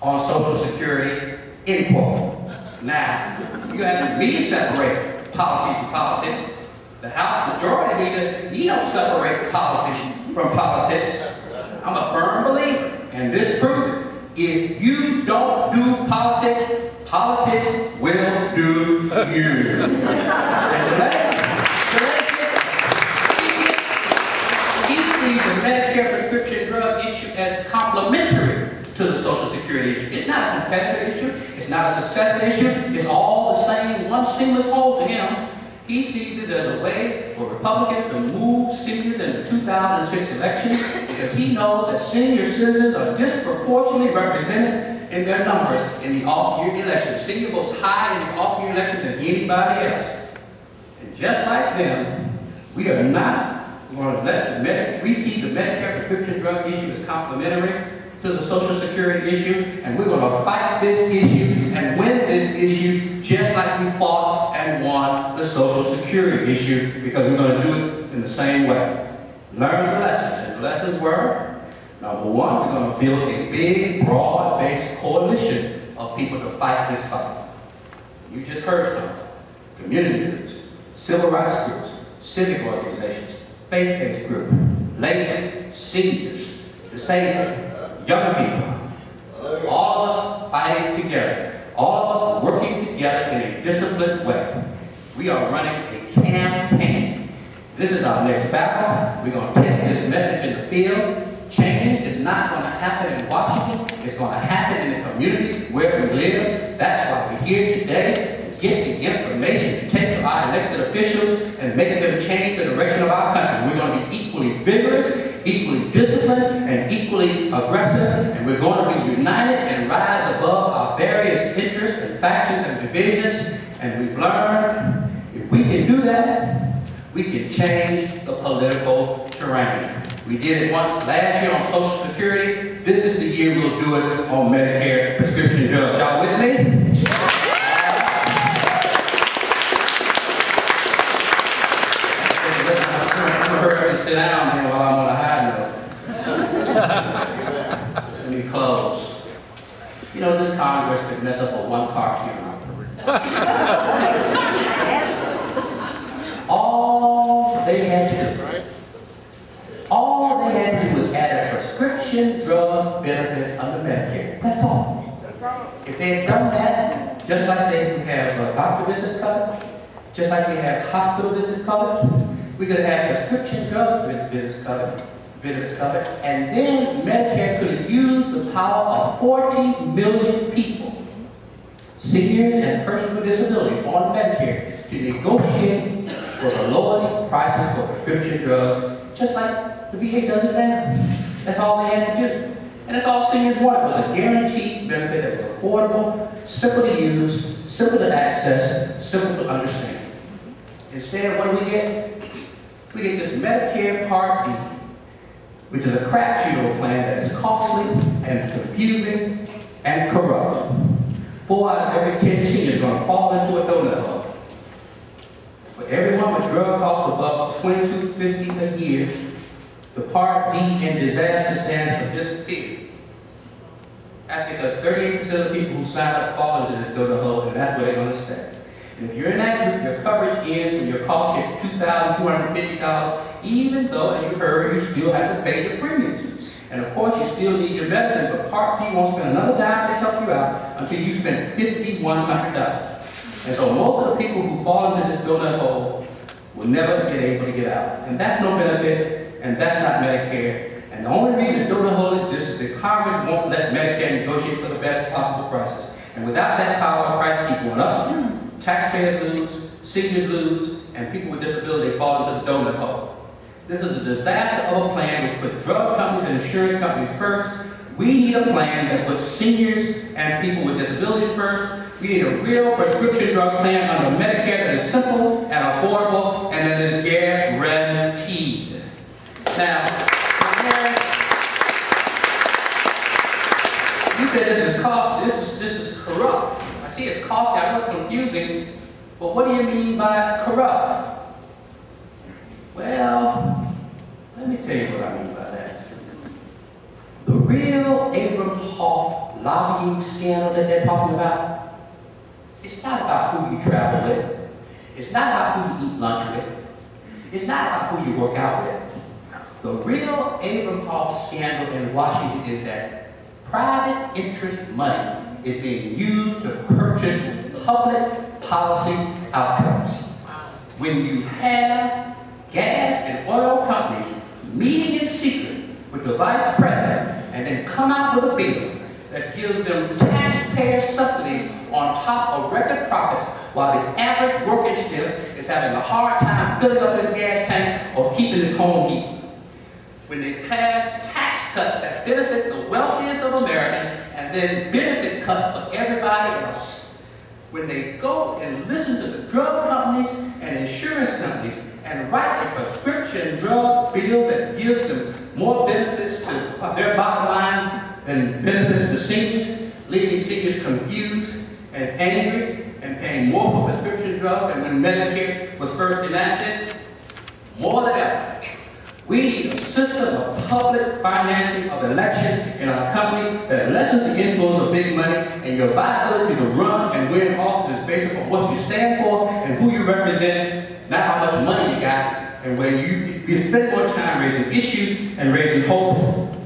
on Social Security, end quote. Now, you have me to separate policy from politics. The House Majority Leader, he don't separate policy from politics. I'm a firm believer, and this proves it. If you don't do politics, politics will do you. He sees the Medicare prescription drug issue as complementary to the Social Security issue. It's not a competitor issue. It's not a success issue. It's all the same, one seamless whole to him. He sees it as a way for Republicans to move seniors in the 2006 election because he knows that senior citizens are disproportionately represented in their numbers in the off-year elections. Senior votes higher in the off-year elections than anybody else. And just like them, we are not going to let the Medicare, we see the Medicare prescription drug issue as complementary to the Social Security issue, and we're going to fight this issue and win this issue just like we fought and won the Social Security issue, because we're going to do it in the same way. Learn the lessons, and the lessons were, number one, we're going to build a big, broad-based coalition of people to fight this fight. You just heard some. Community groups, civil rights groups, civic organizations, faith-based groups, labor, seniors, disabled, young people, all of us fighting together, all of us working together in a disciplined way. We are running a campaign. This is our next battle. We're going to take this message in the field. Change is not going to happen in Washington. It's going to happen in the communities where we live. That's why we're here today, to get the information to take to our elected officials and make them change the direction of our country. We're going to be equally vigorous, equally disciplined, and equally aggressive, and we're going to be united and rise above our various interests and factions and divisions. And we've learned if we can do that, we can change the political terrain. We did it once last year on Social Security. This is the year we'll do it on Medicare prescription drugs. Y'all with me? Sit down here while I'm on a high note. Let me close. You know, this Congress could mess up a one-car funeral. All they had to do was add a prescription drug benefit under Medicare. That's all. If they had done that, just like we have doctor visits covered, just like we have hospital visits covered, we could have prescription drug benefits covered, and then Medicare could have used the power of 40 million people, seniors and persons with disability on Medicare, to negotiate for the lowest prices for prescription drugs, just like the VA does it now. That's all they had to do. And that's all seniors wanted, was a guaranteed benefit that was affordable, simple to use, simple to access, simple to understand. Instead, what do we get? We get this Medicare Part D, which is a crapshoot of a plan that is costly and confusing and corrupt. 4 out of every 10 seniors are going to fall into a donut hole. For everyone with drug costs above $22.50 a year, the Part D in disaster stands for disappear. That's because 38% of the people who sign up fall into this donut hole, and that's where they're going to stay. And if you're in that group, your coverage ends when your costs hit $2,250, even though, as you heard, you still have to pay the premiums. And of course, you still need your medicine, but Part D won't spend another dime to help you out until you spend $5,100. And so most of the people who fall into this donut hole will never get able to get out. And that's no benefit, and that's not Medicare. And the only reason the donut hole exists is that Congress won't let Medicare negotiate for the best possible prices. And without that power, prices keep going up. Taxpayers lose, seniors lose, and people with disability fall into the donut hole. This is a disaster of a plan which put drug companies and insurance companies first. We need a plan that puts seniors and people with disabilities first. We need a real prescription drug plan under Medicare that is simple and affordable and that is guaranteed. Now, you said this is costly, this is corrupt. I see it's costly, I know it's confusing, but what do you mean by corrupt? Well, let me tell you what I mean by that. The real Abram Hoff lobbying scandal that they're talking about, it's not about who you travel with. It's not about who you eat lunch with. It's not about who you work out with. The real Abram Hoff scandal in Washington is that private interest money is being used to purchase public policy outcomes. When you have gas and oil companies meeting in secret with the vice president and then come out with a bill that gives them taxpayer subsidies on top of record profits while the average working stiff is having a hard time filling up his gas tank or keeping his home heated. When they pass tax cuts that benefit the wealthiest of Americans and then benefit cuts for everybody else. When they go and listen to the drug companies and insurance companies and write a prescription drug bill that gives them more benefits to their bottom line than benefits to seniors, leaving seniors confused and angry and paying more for prescription drugs than when Medicare was first enacted, more than ever. We need a system of public financing of elections in our country that lessens the influence of big money, and your viability to run and win office is based upon what you stand for and who you represent, not how much money you got, and where you spend more time raising issues and raising hope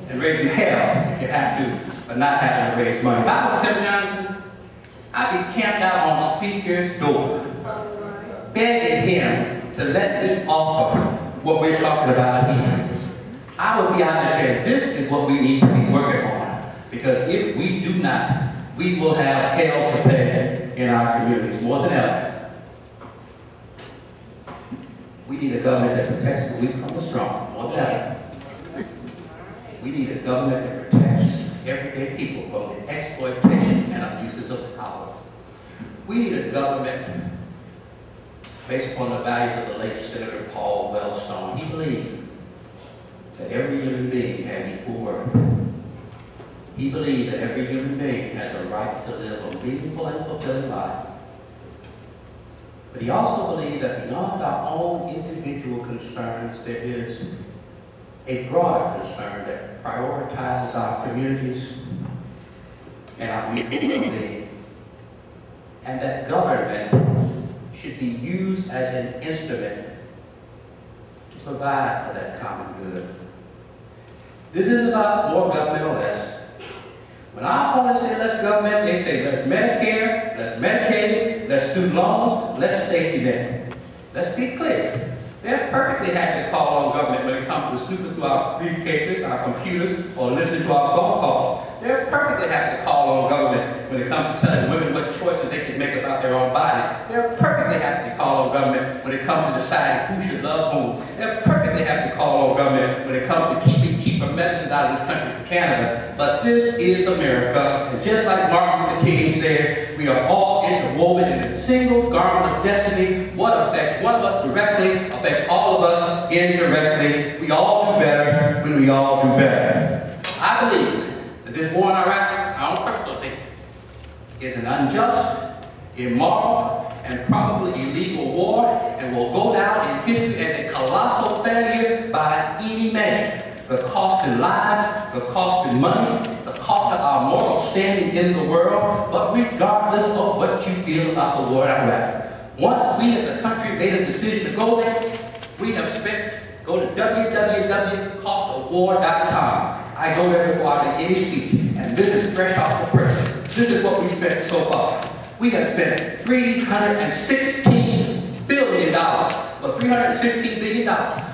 and raising hell if you have to, but not having to raise money. If I was Tim Johnson, I'd be camped out on Speaker's door, begging him to let me offer what we're talking about here. I would be out there saying, this is what we need to be working on. Because if we do not, we will have hell to pay in our communities more than ever. We need a government that protects the weak from the strong, more than ever. We need a government that protects everyday people from the exploitation and abuses of power. We need a government based upon the values of the late Senator Paul Wellstone. He believed that every human being had equal worth. He believed that every human being has a right to live a meaningful and fulfilling life. But he also believed that beyond our own individual concerns, there is a broader concern that prioritizes our communities and our mutual well-being, and that government should be used as an instrument to provide for that common good. This isn't about more government or less. When our opponents say less government, they say less Medicare, less Medicaid, less student loans, less safety net. Let's be clear. They're perfectly happy to call on government when it comes to snooping through our briefcases, our computers, or listening to our phone calls. They're perfectly happy to call on government when it comes to telling women what choices they can make about their own bodies. They're perfectly happy to call on government when it comes to deciding who should love whom. They're perfectly happy to call on government when it comes to keeping cheaper medicines out of this country from Canada. But this is America, and just like Martin Luther King said, we are all interwoven in a single garment of destiny. What affects one of us directly affects all of us indirectly. We all do better when we all do better. I believe that this war in Iraq, my own personal opinion, is an unjust, immoral, and probably illegal war, and will go down in history as a colossal failure by any measure. The cost in lives, the cost in money, the cost of our moral standing in the world, but regardless of what you feel about the war in Iraq, once we as a country made a decision to go there, we have spent, go to www.costofwar.com. I go there before I make any speech, and this is fresh off the press. This is what we spent so far. We have spent $316 billion. For $316 billion,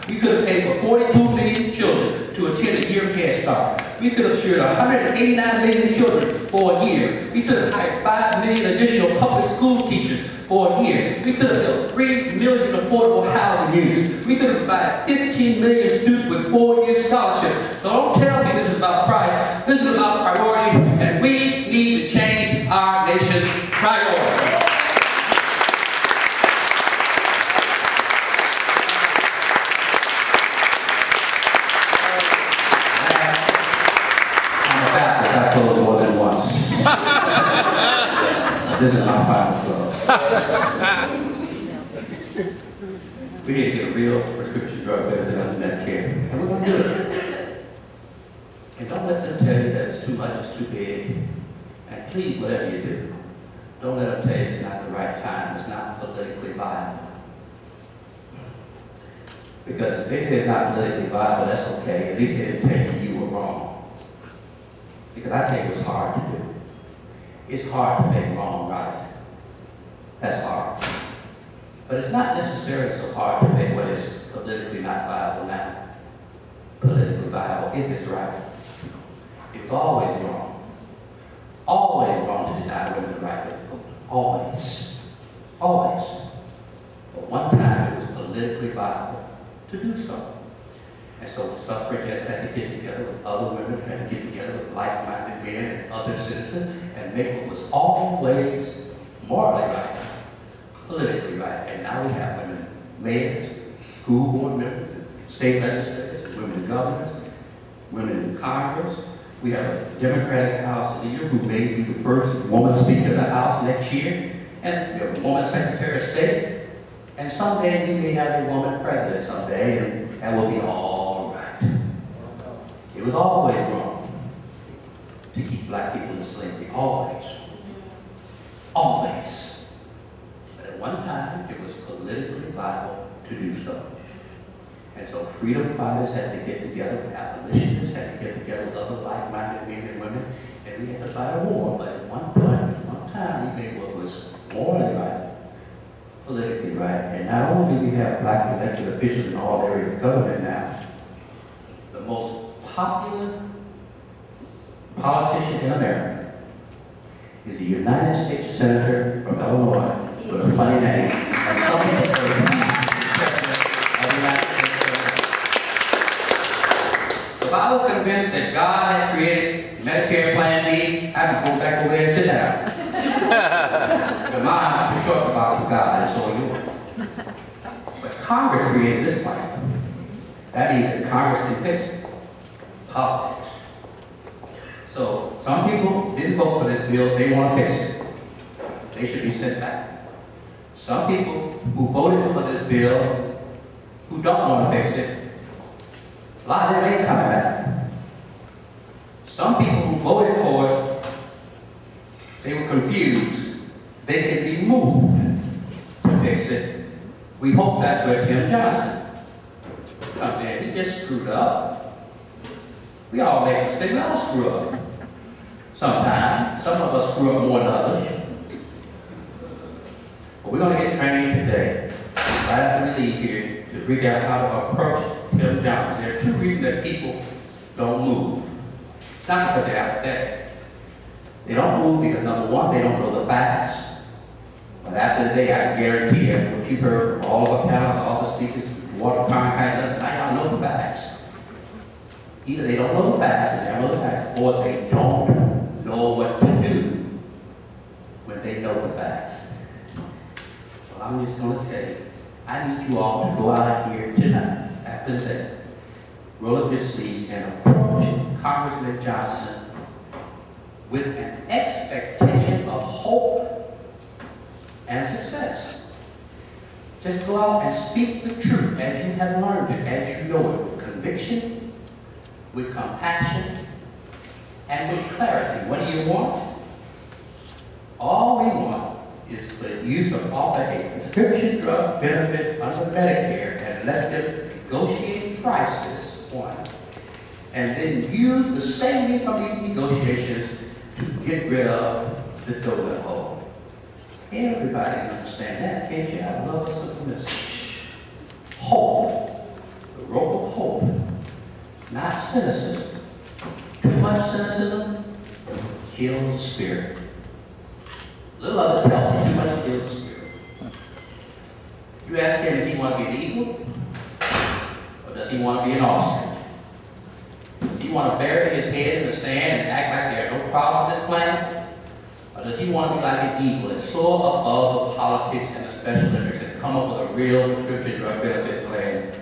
we could have paid for 42 million children to attend a year of Head Start. We could have shared 189 million children for a year. We could have hired 5 million additional public school teachers for a year. We could have built 3 million affordable housing units. We could have provided 15 million students with 4-year scholarships. So don't tell me this is about price. This is about priorities, and we need to change our nation's priorities. I told more than once. This is my final club. We need to get a real prescription drug benefit under Medicare, and we're going to do it. And don't let them tell you that it's too much, it's too big. And please, whatever you do, don't let them tell you it's not the right time, it's not politically viable. Because if they tell you it's not politically viable, that's okay. At least they didn't tell you you were wrong. Because I think it's hard to do. It's hard to make wrong right. That's hard. But it's not necessarily so hard to make what is politically not viable now politically viable if it's right. It's always wrong. Always wrong to deny women the right to vote. Always. Always. But one time it was politically viable to do so. And so suffragettes had to get together with other women, had to get together with like-minded men and other citizens, and make what was always morally right, politically right. And now we have women mayors, school board members, state legislators, women governors, women in Congress. We have a Democratic House leader who may be the first woman Speaker of the House next year, and we have a woman Secretary of State, and someday we may have a woman president someday, and that will be all right. It was always wrong to keep black people in slavery, always. Always. But at one time, it was politically viable to do so. And so freedom fighters had to get together, abolitionists had to get together with other like-minded men and women, and we had to fight a war. But at one time, we made what was morally right, politically right. And not only do we have black elected officials in all areas of government now, the most popular politician in America is a United States Senator from Illinois with a funny name, and some people say he's the President of the United States. So if I was convinced that God had created Medicare Plan D, I would go back over there and sit down. But mine is too short about God, and so are yours. Congress created this plan. That means that Congress can fix it. Politics. So some people didn't vote for this bill, they want to fix it. They should be sent back. Some people who voted for this bill, who don't want to fix it, a lot of them ain't coming back. Some people who voted for it, they were confused. They can be moved to fix it. We hope that's where Tim Johnson comes in. He just screwed up. We all make mistakes. We all screw up. Sometimes. Some of us screw up more than others. But we're going to get trained today, right after we leave here, to figure out how to approach Tim Johnson. There are two reasons that people don't move. It's not because they're apathetic. They don't move because, number one, they don't know the facts. But after the day, I guarantee you, what you've heard from all of our panels, all the speakers, water kind, now y'all know the facts. Either they don't know the facts, and they don't know the facts, or they don't know what to do when they know the facts. So I'm just going to tell you, I need you all to go out here tonight, after the day, roll up your sleeve and approach Congressman Johnson with an expectation of hope and success. Just go out and speak the truth as you have learned it, as you know it, with conviction, with compassion, and with clarity. What do you want? All we want is for you to offer a prescription drug benefit under Medicare and let them negotiate prices on it, and then use the savings from these negotiations to get rid of the donut hole. Everybody can understand that, can't you? I love a simple message. Hope, the rope of hope, not cynicism. Too much cynicism kills the spirit. Little of it's healthy, too much kills the spirit. You ask him if he wants to be an eagle, or does he want to be an ostrich? Does he want to bury his head in the sand and act like there are no problems with this planet? Or does he want to be like an eagle and soar above the politics and the special interests and come up with a real prescription drug benefit plan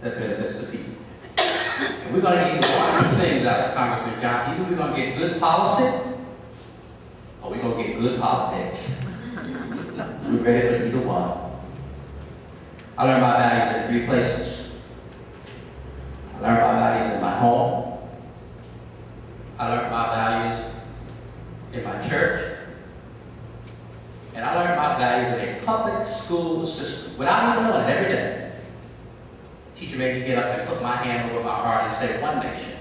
that benefits the people? And we're going to need one of two things out of Congressman Johnson. Either we're going to get good policy, or we're going to get good politics. We're ready for either one. I learned my values in 3 places. I learned my values in my home. I learned my values in my church. And I learned my values in a public school system without even knowing it every day. The teacher made me get up and put my hand over my heart and say, one nation,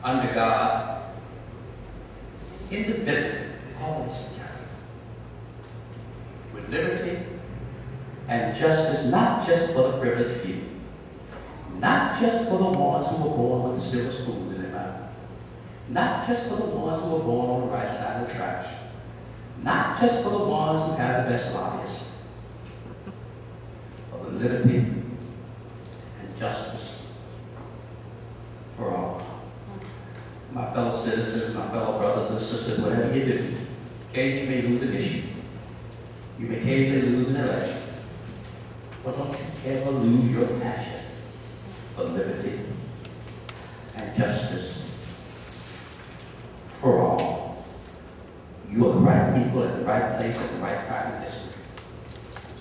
under God, indivisible, always together, with liberty and justice, not just for the privileged few, not just for the ones who were born with silver spoons in their mouth, not just for the ones who were born on the right side of the tracks, not just for the ones who have the best lobbyists, but with liberty and justice for all. My fellow citizens, my fellow brothers and sisters, whatever you do, occasionally you may lose an issue. You may occasionally lose an election. But don't you ever lose your passion for liberty and justice for all. You are the right people at the right place at the right time in history.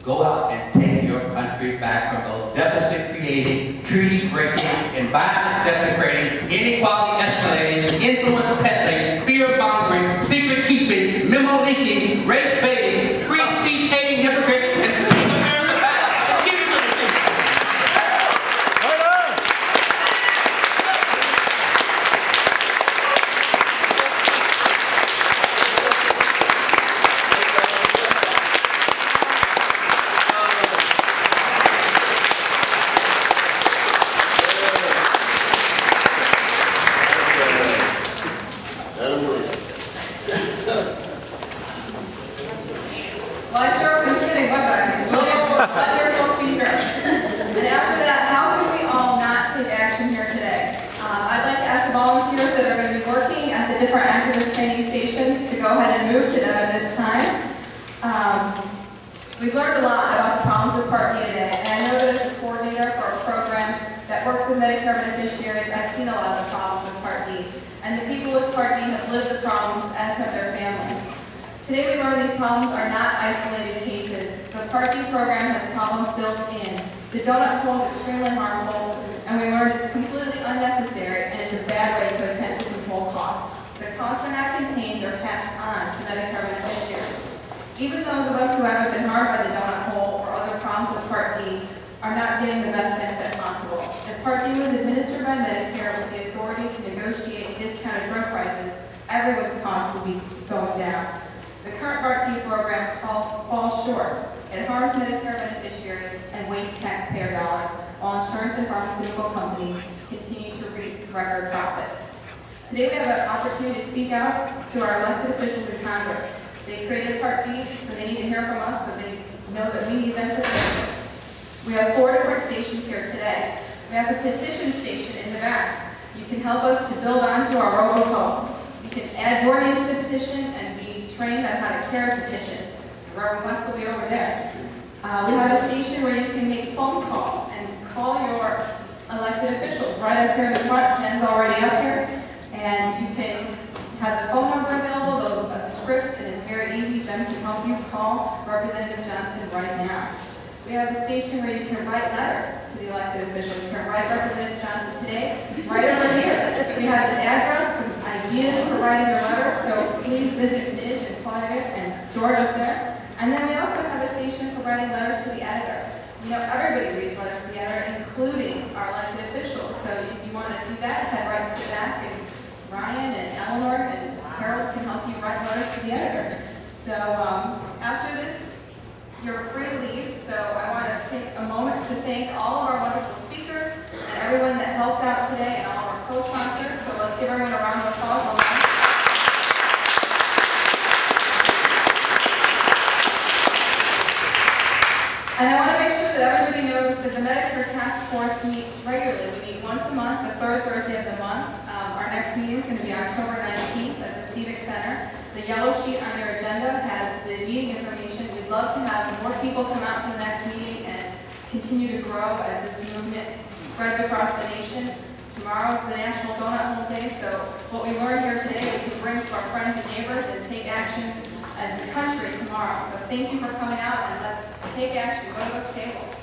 Go out and take your country back from those deficit-creating, treaty-breaking, environment desecrating, inequality escalating, influence peddling, fear-mongering, secret-keeping, memo-leaking, race-baiting, free speech-hating hypocrite, and take America back. Give it to the people. Well, I sure wasn't kidding, was I? Wonderful speaker. And after that, how can we all not take action here today? I'd like to ask the volunteers that are going to be working at the different activist training stations to go ahead and move to them at this time. We've learned a lot about the problems with Part D today, of Medicare beneficiaries, I've seen a lot of the problems with Part D, and the people with Part D have lived the problems, as have their families. Today we learn these problems are not isolated cases. The Part D program has problems built in. The donut hole is extremely harmful, and we learned it's completely unnecessary, and it's a bad way to attempt to control costs. The costs are not contained, they're passed on to Medicare beneficiaries. Even those of us who haven't been harmed by the donut hole or other problems with Part D are not getting the best benefit possible. If Part D was administered by Medicare with the authority to negotiate discounted drug prices, everyone's costs would be going down. The current Part D program falls short. It harms Medicare beneficiaries and wastes taxpayer dollars, while insurance and pharmaceutical companies continue to reap record profits. Today we have an opportunity to speak out to our elected officials in Congress. They created Part D, so they need to hear from us, so they know that we need them to fix it. We have 4 different stations here today. We have a petition station in the back. You can help us to build onto our robocall. You can add your name to the petition and be trained on how to carry petitions. Reverend West will be over there. We have a station where you can make phone calls and call your elected officials. Right up here in the front, Jen's already up here. And you can have the phone number available, a script, and it's very easy. Jen can help you call Representative Johnson right now. We have a station where you can write letters to the elected officials. You can write Representative Johnson today, right over here. We have his address, some ideas for writing your letter, so please visit Midge and Quiet and George up there. And then we also have a station for writing letters to the editor. You know, everybody reads letters to the editor, including our elected officials. So if you want to do that, head right to the back, and Ryan and Eleanor and Harold can help you write letters to the editor. So after this, you're free to leave, so I want to take a moment to thank all of our wonderful speakers and everyone that helped out today and all of our co-sponsors. So let's give everyone a round of applause. And I want to make sure that everybody knows that the Medicare Task Force meets regularly. We meet once a month, the 3rd Thursday of the month. Our next meeting is going to be October 19th at the Civic Center. The yellow sheet on your agenda has the meeting information. We'd love to have more people come out to the next meeting and continue to grow as this movement spreads across the nation. Tomorrow is the National Donut Hole Day, so what we learned here today we can bring to our friends and neighbors and take action as a country tomorrow. So thank you for coming out, and let's take action. Go to those tables.